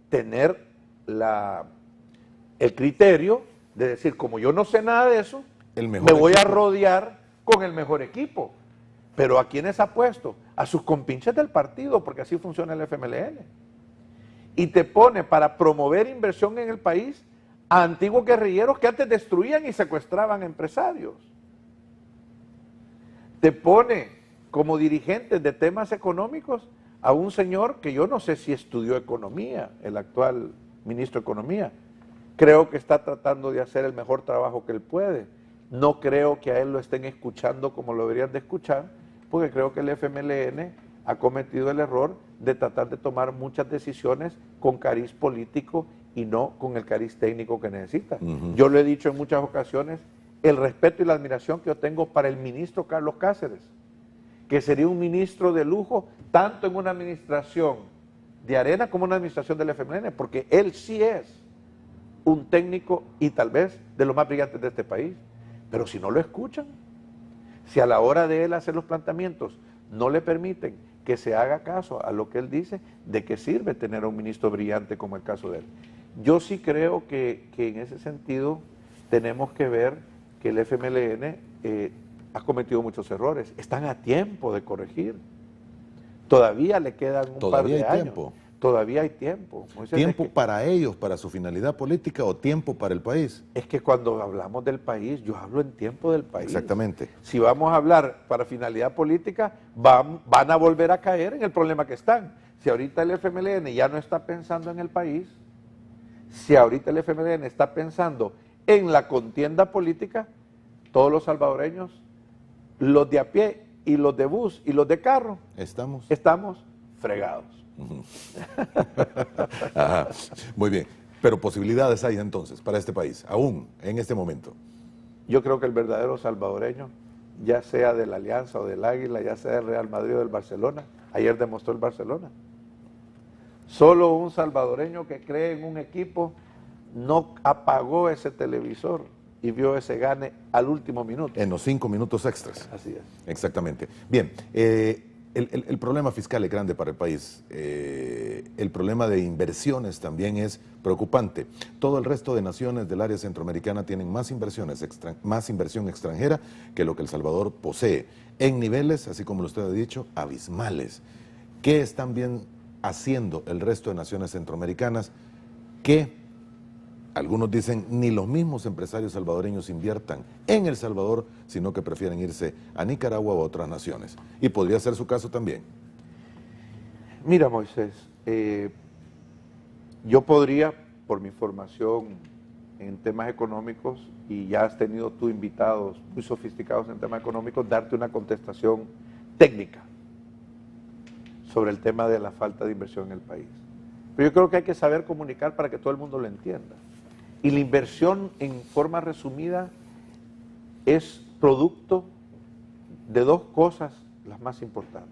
tener el criterio de decir, como yo no sé nada de eso, me voy a rodear con el mejor equipo. Pero ¿a quiénes ha puesto? A sus compinches del partido, porque así funciona el FMLN. Y te pone para promover inversión en el país a antiguos guerrilleros que antes destruían y secuestraban empresarios. Te pone como dirigentes de temas económicos a un señor que yo no sé si estudió economía, el actual ministro de Economía. Creo que está tratando de hacer el mejor trabajo que él puede. No creo que a él lo estén escuchando como lo deberían de escuchar, porque creo que el FMLN ha cometido el error de tratar de tomar muchas decisiones con cariz político y no con el cariz técnico que necesita. Yo lo he dicho en muchas ocasiones, el respeto y la admiración que yo tengo para el ministro Carlos Cáceres, que sería un ministro de lujo, tanto en una administración de Arena como en una administración del FMLN, porque él sí es un técnico y tal vez de los más brillantes de este país. Pero si no lo escuchan, si a la hora de él hacer los planteamientos no le permiten que se haga caso a lo que él dice, ¿de qué sirve tener a un ministro brillante como el caso de él? Yo sí creo que en ese sentido tenemos que ver que el FMLN ha cometido muchos errores. Están a tiempo de corregir. Todavía le quedan un par de años. Todavía hay tiempo. Moisés, ¿Tiempo para ellos, para su finalidad política o tiempo para el país? Es que cuando hablamos del país, yo hablo en tiempo del país. Exactamente. Si vamos a hablar para finalidad política, van a volver a caer en el problema que están. Si ahorita el FMLN ya no está pensando en el país, si ahorita el FMLN está pensando en la contienda política, todos los salvadoreños, los de a pie y los de bus y los de carro, estamos fregados. Ajá. Muy bien, pero posibilidades hay entonces para este país, aún en este momento. Yo creo que el verdadero salvadoreño, ya sea de la Alianza o del Águila, ya sea del Real Madrid o del Barcelona, ayer demostró el Barcelona. Solo un salvadoreño que cree en un equipo no apagó ese televisor y vio ese gane al último minuto. En los 5 minutos extras. Así es. Exactamente. Bien, el problema fiscal es grande para el país. El problema de inversiones también es preocupante. Todo el resto de naciones del área centroamericana tienen más inversión extranjera que lo que El Salvador posee, en niveles, así como usted ha dicho, abismales. ¿Qué están bien haciendo el resto de naciones centroamericanas que algunos dicen ni los mismos empresarios salvadoreños inviertan en El Salvador, sino que prefieren irse a Nicaragua o a otras naciones? Y podría ser su caso también. Mira, Moisés, yo podría, por mi formación en temas económicos, y ya has tenido tú invitados muy sofisticados en temas económicos, darte una contestación técnica sobre el tema de la falta de inversión en el país. Pero yo creo que hay que saber comunicar para que todo el mundo lo entienda. Y la inversión, en forma resumida, es producto de dos cosas las más importantes.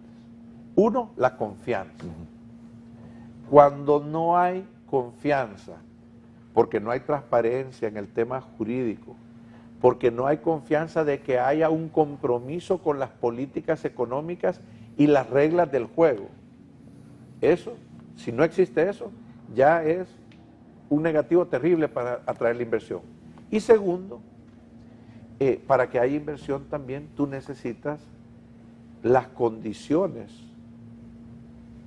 Uno, la confianza. Cuando no hay confianza, porque no hay transparencia en el tema jurídico, porque no hay confianza de que haya un compromiso con las políticas económicas y las reglas del juego. Eso, si no existe eso, ya es un negativo terrible para atraer la inversión. Y segundo, para que haya inversión también tú necesitas las condiciones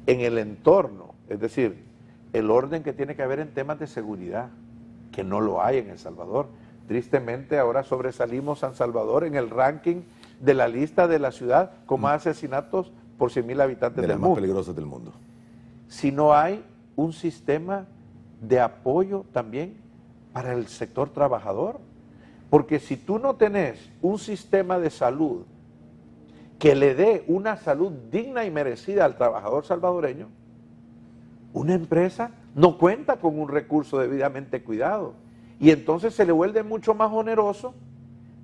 en el entorno, es decir, el orden que tiene que haber en temas de seguridad, que no lo hay en El Salvador. Tristemente ahora sobresalimos San Salvador en el ranking de la lista de la ciudad con más asesinatos por 100,000 habitantes del mundo. De las más peligrosas del mundo. Si no hay un sistema de apoyo también para el sector trabajador, porque si tú no tenés un sistema de salud que le dé una salud digna y merecida al trabajador salvadoreño, una empresa no cuenta con un recurso debidamente cuidado y entonces se le vuelve mucho más oneroso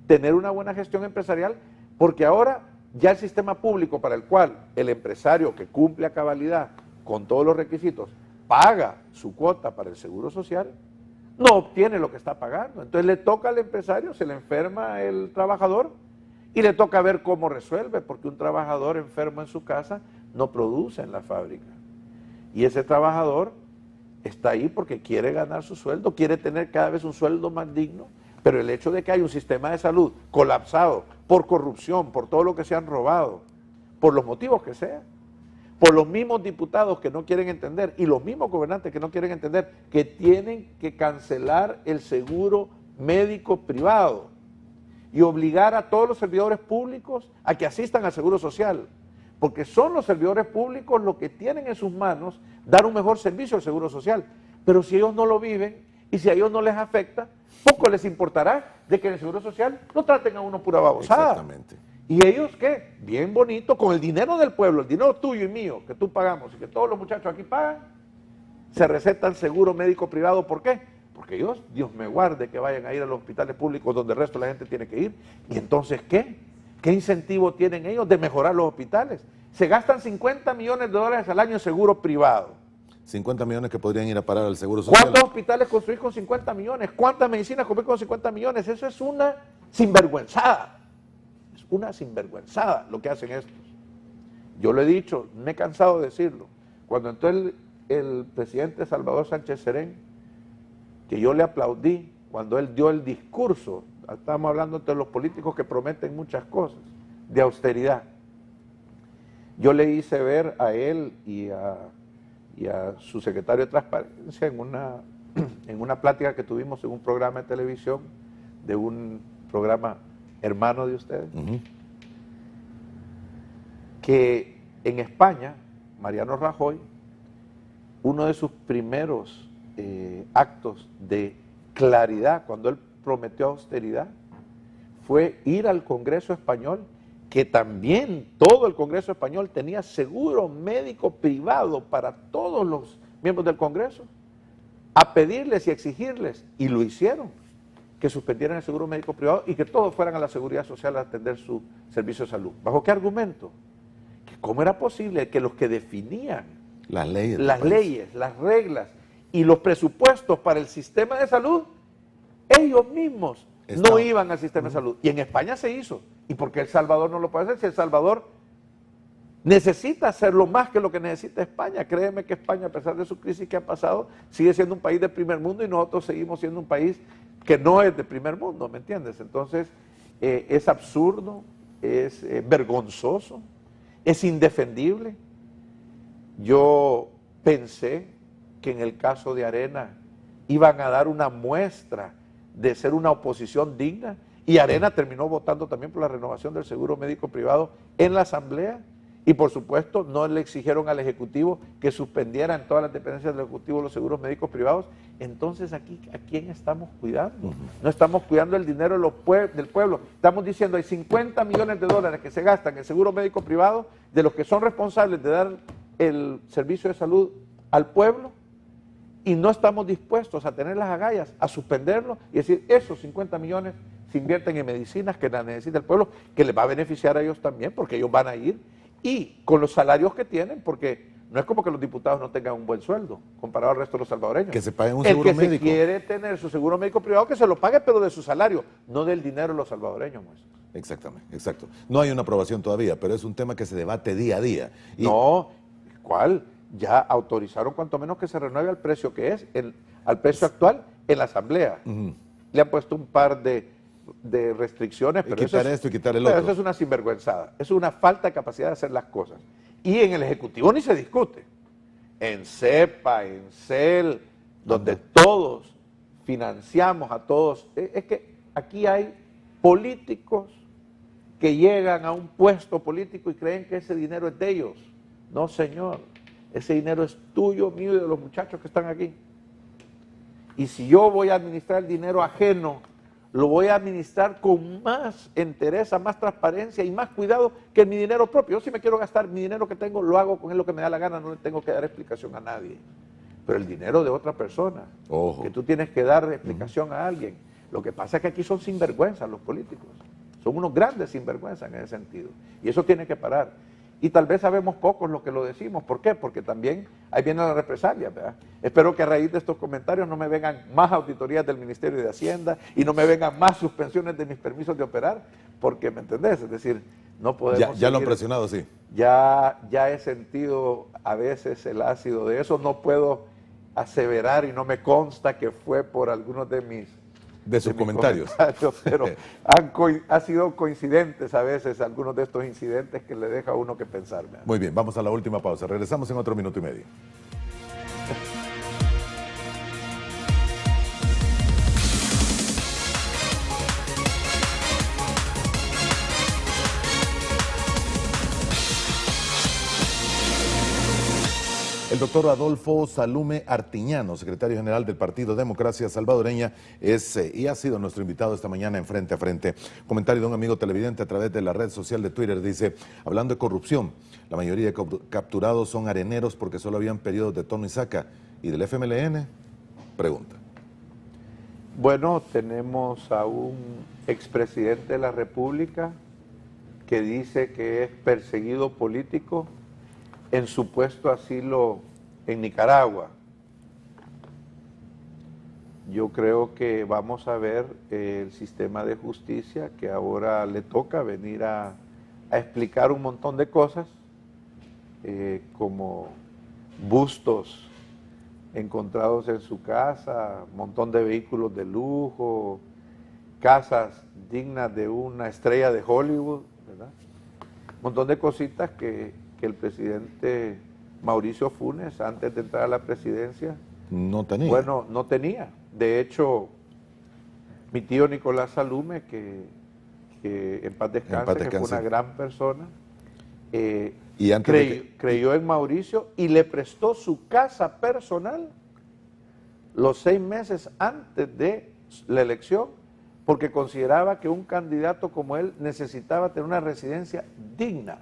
tener una buena gestión empresarial, porque ahora ya el sistema público para el cual el empresario que cumple a cabalidad con todos los requisitos paga su cuota para el seguro social, no obtiene lo que está pagando. Entonces le toca al empresario, se le enferma el trabajador y le toca ver cómo resuelve, porque un trabajador enfermo en su casa no produce en la fábrica. Y ese trabajador está ahí porque quiere ganar su sueldo, quiere tener cada vez un sueldo más digno, pero el hecho de que hay un sistema de salud colapsado por corrupción, por todo lo que se han robado, por los motivos que sean, por los mismos diputados que no quieren entender y los mismos gobernantes que no quieren entender que tienen que cancelar el seguro médico privado y obligar a todos los servidores públicos a que asistan al seguro social, porque son los servidores públicos los que tienen en sus manos dar un mejor servicio al seguro social. Pero si ellos no lo viven y si a ellos no les afecta, poco les importará de que en el seguro social no traten a uno pura babosada. Exactamente. ¿Y ellos qué? Bien bonito, con el dinero del pueblo, el dinero tuyo y mío, que tú pagamos y que todos los muchachos aquí pagan, se recetan seguro médico privado. ¿Por qué? Porque ellos, Dios me guarde que vayan a ir a los hospitales públicos donde el resto de la gente tiene que ir. ¿Y entonces qué? ¿Qué incentivo tienen ellos de mejorar los hospitales? Se gastan 50 millones de dólares al año en seguro privado. 50 millones que podrían ir a parar al seguro social. ¿Cuántos hospitales construir con 50 millones? ¿Cuántas medicinas construir con 50 millones? Eso es una sinvergüenzada. Es una sinvergüenzada lo que hacen estos. Yo lo he dicho, me he cansado de decirlo. Cuando entró el presidente Salvador Sánchez Serén, que yo le aplaudí cuando él dio el discurso, estamos hablando entre los políticos que prometen muchas cosas, de austeridad. Yo le hice ver a él y a su secretario de Transparencia en una plática que tuvimos en un programa de televisión, de un programa hermano de ustedes, que en España, Mariano Rajoy, uno de sus primeros actos de claridad, cuando él prometió austeridad, fue ir al Congreso Español, que también todo el Congreso Español tenía seguro médico privado para todos los miembros del Congreso, a pedirles y exigirles, y lo hicieron, que suspendieran el seguro médico privado y que todos fueran a la Seguridad Social a atender su servicio de salud. ¿Bajo qué argumento? Que cómo era posible que los que definían las leyes, las reglas y los presupuestos para el sistema de salud, ellos mismos no iban al sistema de salud. Y en España se hizo. ¿Y por qué El Salvador no lo puede hacer? Si El Salvador necesita hacerlo más que lo que necesita España. Créeme que España, a pesar de su crisis que ha pasado, sigue siendo un país de primer mundo y nosotros seguimos siendo un país que no es de primer mundo, ¿me entiendes? Entonces, es absurdo, es vergonzoso, es indefendible. Yo pensé que en el caso de Arena iban a dar una muestra de ser una oposición digna, y Arena terminó votando también por la renovación del seguro médico privado en la Asamblea, y por supuesto no le exigieron al Ejecutivo que suspendiera en todas las dependencias del Ejecutivo los seguros médicos privados. Entonces aquí, ¿a quién estamos cuidando? No estamos cuidando el dinero del pueblo. Estamos diciendo hay 50 millones de dólares que se gastan en seguro médico privado, de los que son responsables de dar el servicio de salud al pueblo, y no estamos dispuestos a tener las agallas, a suspenderlo y decir, esos 50 millones se invierten en medicinas que las necesita el pueblo, que les va a beneficiar a ellos también, porque ellos van a ir, y con los salarios que tienen, porque no es como que los diputados no tengan un buen sueldo, comparado al resto de los salvadoreños. Que se paguen un seguro médico. El que quiere tener su seguro médico privado, que se lo pague, pero de su salario, no del dinero de los salvadoreños. Pues. Exactamente, exacto. No hay una aprobación todavía, pero es un tema que se debate día a día. Y... No, ¿cuál? Ya autorizaron cuanto menos que se renueve al precio que es, al precio actual en la Asamblea. Le han puesto un par de restricciones, pero quitar esto y quitar el otro. Eso es una sinvergüenzada, eso es una falta de capacidad de hacer las cosas. Y en el Ejecutivo ni se discute. En CEPA, en CEL, donde todos financiamos a todos. Es que aquí hay políticos que llegan a un puesto político y creen que ese dinero es de ellos. No, señor. Ese dinero es tuyo, mío y de los muchachos que están aquí. Y si yo voy a administrar el dinero ajeno, lo voy a administrar con más entereza, más transparencia y más cuidado que mi dinero propio. Yo si me quiero gastar mi dinero que tengo, lo hago con él lo que me da la gana, no le tengo que dar explicación a nadie. Pero el dinero de otra persona, que tú tienes que dar explicación a alguien. Lo que pasa es que aquí son sinvergüenzas los políticos. Son unos grandes sinvergüenzas en ese sentido. Y eso tiene que parar. Y tal vez sabemos pocos los que lo decimos. ¿Por qué? Porque también ahí viene la represalia, ¿verdad? Espero que a raíz de estos comentarios no me vengan más auditorías del Ministerio de Hacienda y no me vengan más suspensiones de mis permisos de operar, porque, ¿me entendés? Es decir, no podemos... Ya lo han presionado, sí. Ya he sentido a veces el ácido de eso. No puedo aseverar y no me consta que fue por algunos de sus comentarios, pero han sido coincidentes a veces algunos de estos incidentes que le deja a uno que pensar. ¿Verdad? Muy bien, vamos a la última pausa. Regresamos en otro minuto y medio. El doctor Adolfo Salume Artiñano, secretario general del Partido Democracia Salvadoreña, es y ha sido nuestro invitado esta mañana en Frente a Frente. Comentario de un amigo televidente a través de la red social de Twitter, dice, hablando de corrupción, la mayoría de capturados son areneros porque solo habían periodos de tono y saca. ¿Y del FMLN? Pregunta. Bueno, tenemos a un expresidente de la República que dice que es perseguido político en supuesto asilo en Nicaragua. Yo creo que vamos a ver el sistema de justicia que ahora le toca venir a explicar un montón de cosas, como bustos encontrados en su casa, un montón de vehículos de lujo, casas dignas de una estrella de Hollywood, ¿verdad? Un montón de cositas que el presidente Mauricio Funes, antes de entrar a la presidencia, no tenía. Bueno, no tenía. De hecho, mi tío Nicolás Salume, que en paz descanse, que fue una gran persona, y creyó en Mauricio y le prestó su casa personal los 6 meses antes de la elección, porque consideraba que un candidato como él necesitaba tener una residencia digna.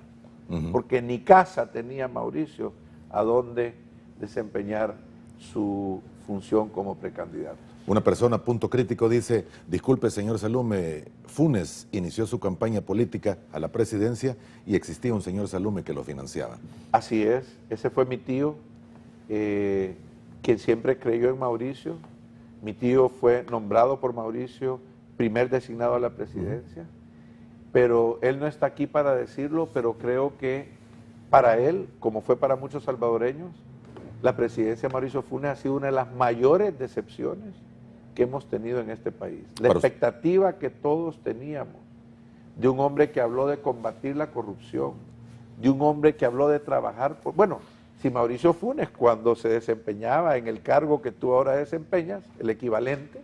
Porque ni casa tenía Mauricio a donde desempeñar su función como precandidato. Una persona, punto crítico, dice, disculpe señor Salume, Funes inició su campaña política a la presidencia y existía un señor Salume que lo financiaba. Así es, ese fue mi tío, quien siempre creyó en Mauricio. Mi tío fue nombrado por Mauricio primer designado a la presidencia. Pero él no está aquí para decirlo, pero creo que para él, como fue para muchos salvadoreños, la presidencia de Mauricio Funes ha sido una de las mayores decepciones que hemos tenido en este país. La expectativa que todos teníamos de un hombre que habló de combatir la corrupción, de un hombre que habló de trabajar por... Bueno, si Mauricio Funes, cuando se desempeñaba en el cargo que tú ahora desempeñas, el equivalente,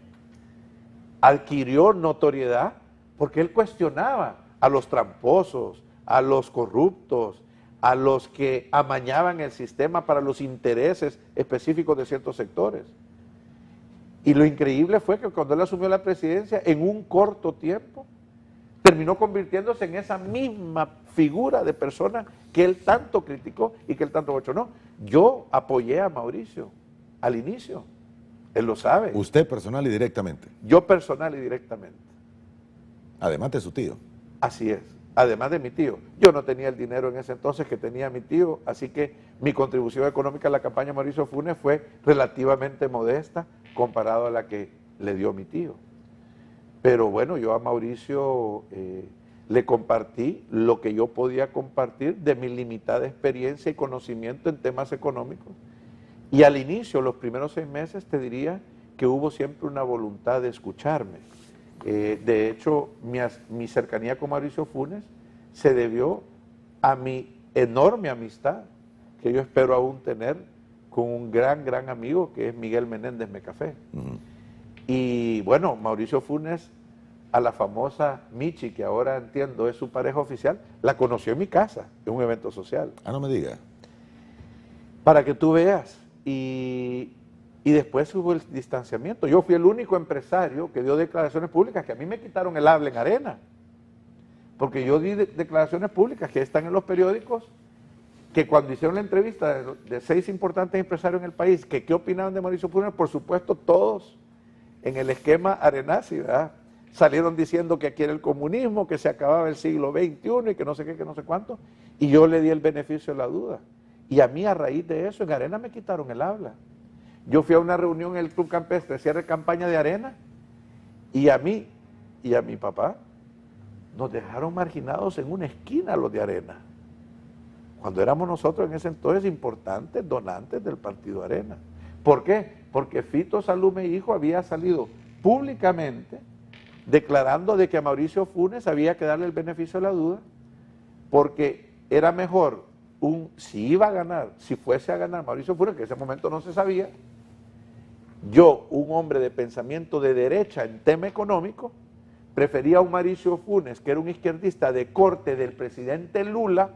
adquirió notoriedad porque él cuestionaba a los tramposos, a los corruptos, a los que amañaban el sistema para los intereses específicos de ciertos sectores. Y lo increíble fue que cuando él asumió la presidencia, en un corto tiempo, terminó convirtiéndose en esa misma figura de persona que él tanto criticó y que él tanto bochornó. Yo apoyé a Mauricio al inicio, él lo sabe. ¿Usted personal y directamente? Yo personal y directamente. Además de su tío. Así es, además de mi tío. Yo no tenía el dinero en ese entonces que tenía mi tío, así que mi contribución económica a la campaña de Mauricio Funes fue relativamente modesta comparado a la que le dio mi tío. Pero bueno, yo a Mauricio le compartí lo que yo podía compartir de mi limitada experiencia y conocimiento en temas económicos. Y al inicio, los primeros 6 meses, te diría que hubo siempre una voluntad de escucharme. De hecho, mi cercanía con Mauricio Funes se debió a mi enorme amistad que yo espero aún tener con un gran amigo que es Miguel Menéndez Mecafé. Y bueno, Mauricio Funes, a la famosa Michi, que ahora entiendo es su pareja oficial, la conoció en mi casa, en un evento social. Ah, no me diga. Para que tú veas. Y después hubo el distanciamiento. Yo fui el único empresario que dio declaraciones públicas, que a mí me quitaron el habla en Arena. Porque yo di declaraciones públicas que están en los periódicos, que cuando hicieron la entrevista de 6 importantes empresarios en el país, que qué opinaban de Mauricio Funes, por supuesto todos en el esquema Arenazi, ¿verdad? Salieron diciendo que aquí era el comunismo, que se acababa el siglo XXI y que no sé qué, que no sé cuánto. Y yo le di el beneficio de la duda. Y a mí, a raíz de eso, en Arena me quitaron el habla. Yo fui a una reunión en el Club Campestre, cierre de campaña de Arena, y a mí y a mi papá nos dejaron marginados en una esquina los de Arena, cuando éramos nosotros en ese entonces importantes donantes del partido Arena. ¿Por qué? Porque Fito Salume Hijo había salido públicamente declarando de que a Mauricio Funes había que darle el beneficio de la duda, porque era mejor si iba a ganar, si fuese a ganar Mauricio Funes, que en ese momento no se sabía, yo, un hombre de pensamiento de derecha en tema económico, prefería a un Mauricio Funes, que era un izquierdista de corte del presidente Lula,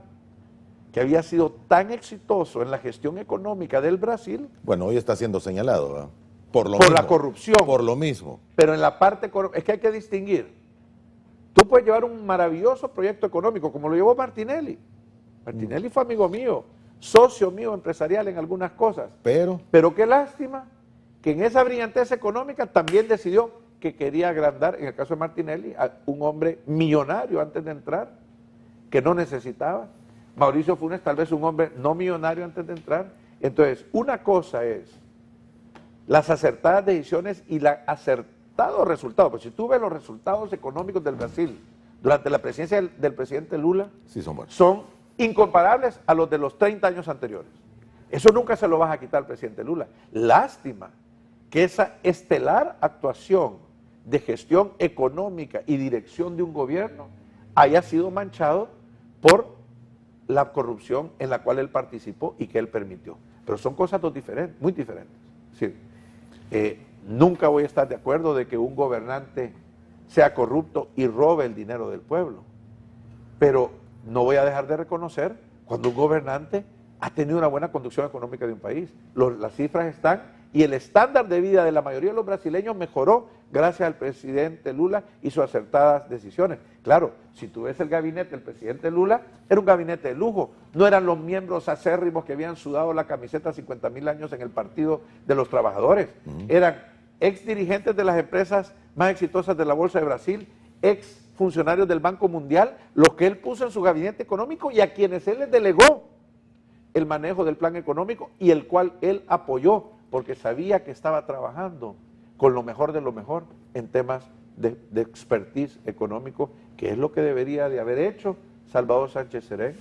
que había sido tan exitoso en la gestión económica del Brasil. Bueno, hoy está siendo señalado, ¿verdad? Por la corrupción. Por lo mismo. Pero en la parte, es que hay que distinguir. Tú puedes llevar un maravilloso proyecto económico, como lo llevó Martinelli. Martinelli fue amigo mío, socio mío empresarial en algunas cosas. Pero qué lástima que en esa brillantez económica también decidió que quería agrandar, en el caso de Martinelli, a un hombre millonario antes de entrar, que no necesitaba. Mauricio Funes tal vez un hombre no millonario antes de entrar. Entonces, una cosa es las acertadas decisiones y el acertado resultado. Pues si tú ves los resultados económicos del Brasil durante la presidencia del presidente Lula, sí, son buenos. Son incomparables a los de los 30 años anteriores. Eso nunca se lo vas a quitar al presidente Lula. Lástima que esa estelar actuación de gestión económica y dirección de un gobierno haya sido manchado por la corrupción en la cual él participó y que él permitió. Pero son cosas muy diferentes. Sí. Nunca voy a estar de acuerdo de que un gobernante sea corrupto y robe el dinero del pueblo. Pero no voy a dejar de reconocer cuando un gobernante ha tenido una buena conducción económica de un país. Las cifras están y el estándar de vida de la mayoría de los brasileños mejoró gracias al presidente Lula y sus acertadas decisiones. Claro, si tú ves el gabinete del presidente Lula, era un gabinete de lujo. No eran los miembros acérrimos que habían sudado la camiseta 50.000 años en el Partido de los Trabajadores. Eran ex dirigentes de las empresas más exitosas de la Bolsa de Brasil, ex funcionarios del Banco Mundial, los que él puso en su gabinete económico y a quienes él les delegó el manejo del plan económico y el cual él apoyó, porque sabía que estaba trabajando con lo mejor de lo mejor en temas de expertise económico, que es lo que debería de haber hecho Salvador Sánchez Serén,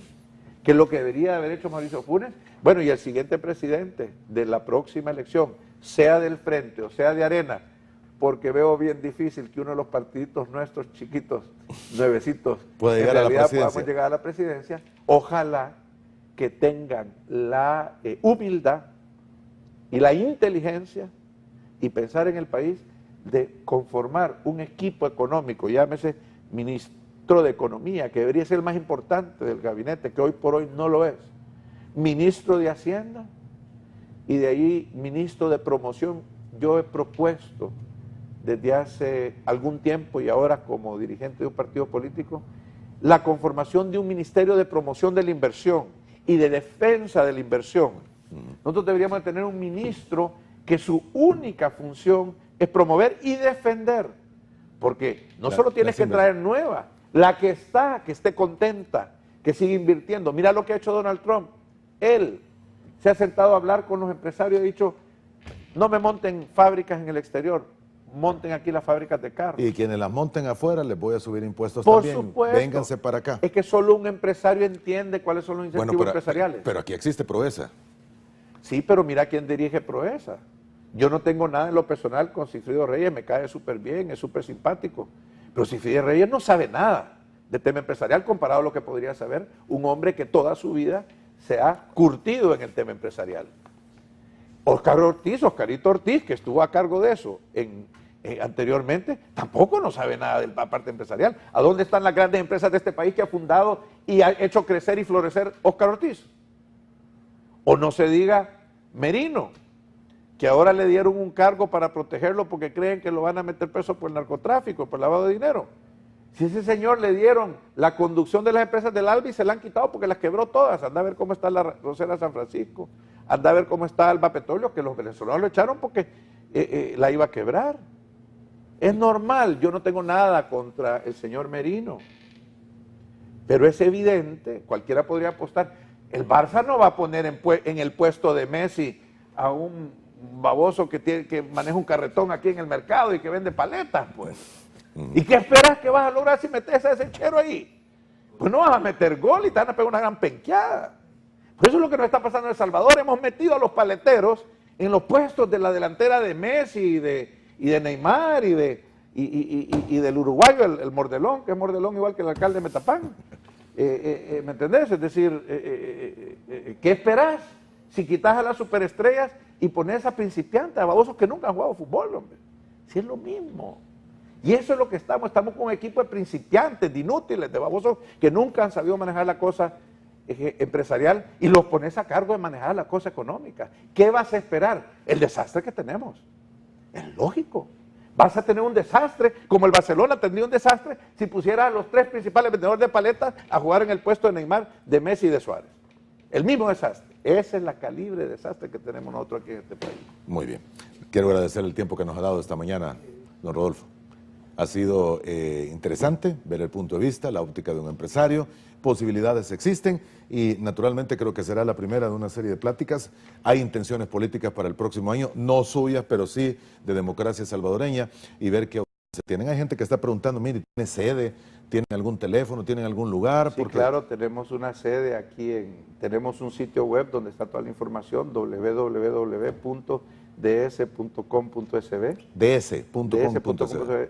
que es lo que debería de haber hecho Mauricio Funes. Bueno, y el siguiente presidente de la próxima elección, sea del Frente o sea de Arena, porque veo bien difícil que uno de los partiditos nuestros chiquitos, nuevecitos, puede llegar a la presidencia. Podamos llegar a la presidencia. Ojalá que tengan la humildad y la inteligencia y pensar en el país de conformar un equipo económico, llámese ministro de Economía, que debería ser el más importante del gabinete, que hoy por hoy no lo es, ministro de Hacienda y de ahí ministro de Promoción. Yo he propuesto desde hace algún tiempo y ahora como dirigente de un partido político la conformación de un ministerio de promoción de la inversión y de defensa de la inversión. Nosotros deberíamos tener un ministro que su única función es promover y defender porque no solo tienes que traer nueva, la que está, que esté contenta, que sigue invirtiendo. Mira lo que ha hecho Donald Trump. Él se ha sentado a hablar con los empresarios y ha dicho, no me monten fábricas en el exterior, monten aquí las fábricas de carros. Y quienes las monten afuera les voy a subir impuestos Por también. supuesto. Vénganse para acá. Es que solo un empresario entiende cuáles son los incentivos empresariales. Pero aquí existe Proesa. Sí, pero mira quién dirige Proesa. Yo no tengo nada en lo personal con Sigfrido Reyes, me cae súper bien, es súper simpático. Pero Sigfrido Reyes no sabe nada de tema empresarial comparado a lo que podría saber un hombre que toda su vida se ha curtido en el tema empresarial. Oscarito Ortiz, que estuvo a cargo de eso anteriormente, tampoco no sabe nada de la parte empresarial. ¿A dónde están las grandes empresas de este país que ha fundado y ha hecho crecer y florecer Óscar Ortiz? O no se diga Merino, que ahora le dieron un cargo para protegerlo porque creen que lo van a meter preso por el narcotráfico, por el lavado de dinero. Si ese señor le dieron la conducción de las empresas del Alba y se la han quitado porque las quebró todas. Anda a ver cómo está la Rosera San Francisco, anda a ver cómo está Alba Petróleo, que los venezolanos lo echaron porque la iba a quebrar. Es normal, yo no tengo nada contra el señor Merino, pero es evidente, cualquiera podría apostar, el Barça no va a poner en el puesto de Messi a un baboso que maneja un carretón aquí en el mercado y que vende paletas, pues. ¿Y qué esperas que vas a lograr si metes a ese chero ahí? Pues no vas a meter gol y te van a pegar una gran penqueada. Pues eso es lo que nos está pasando en El Salvador. Hemos metido a los paleteros en los puestos de la delantera de Messi y de Neymar y del uruguayo, el Mordelón, que es Mordelón igual que el alcalde de Metapán. ¿Me entendés? Es decir, ¿qué esperás si quitas a las superestrellas y pones a principiantes, a babosos que nunca han jugado fútbol, hombre? Si es lo mismo. Y eso es lo que estamos con un equipo de principiantes, de inútiles, de babosos que nunca han sabido manejar la cosa empresarial y los pones a cargo de manejar la cosa económica. ¿Qué vas a esperar? El desastre que tenemos. Es lógico. Vas a tener un desastre, como el Barcelona tendría un desastre si pusiera a los 3 principales vendedores de paletas a jugar en el puesto de Neymar, de Messi y de Suárez. El mismo desastre. Esa es la calibre de desastre que tenemos nosotros aquí en este país. Muy bien. Quiero agradecer el tiempo que nos ha dado esta mañana, don Rodolfo. Ha sido interesante ver el punto de vista, la óptica de un empresario, posibilidades existen y naturalmente creo que será la primera de una serie de pláticas. Hay intenciones políticas para el próximo año, no suyas, pero sí de democracia salvadoreña y ver qué se tienen. Hay gente que está preguntando, mire, ¿tiene sede? ¿Tienen algún teléfono? ¿Tienen algún lugar? Sí, claro, tenemos una sede aquí, tenemos un sitio web donde está toda la información, www.ds.com.sb. ds.com.sb.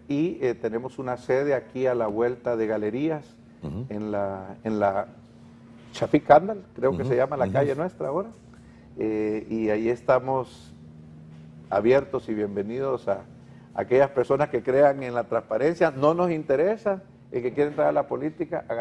Y tenemos una sede aquí a la vuelta de Galerías, en la Chapí Candal, creo que se llama la calle nuestra ahora. Y ahí estamos abiertos y bienvenidos a aquellas personas que crean en la transparencia. No nos interesa el que quiera entrar a la política a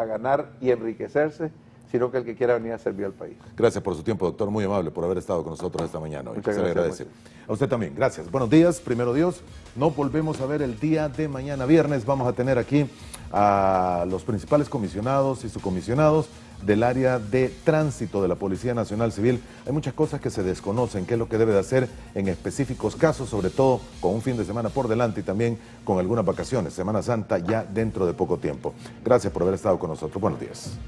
ganar y enriquecerse, sino que el que quiera venir a servir al país. Gracias por su tiempo, doctor, muy amable por haber estado con nosotros esta mañana. Muchas gracias. Se le agradece. A usted también, gracias. Buenos días, primero Dios. Nos volvemos a ver el día de mañana viernes. Vamos a tener aquí a los principales comisionados y subcomisionados del área de tránsito de la Policía Nacional Civil. Hay muchas cosas que se desconocen, qué es lo que debe de hacer en específicos casos, sobre todo con un fin de semana por delante y también con algunas vacaciones. Semana Santa ya dentro de poco tiempo. Gracias por haber estado con nosotros. Buenos días.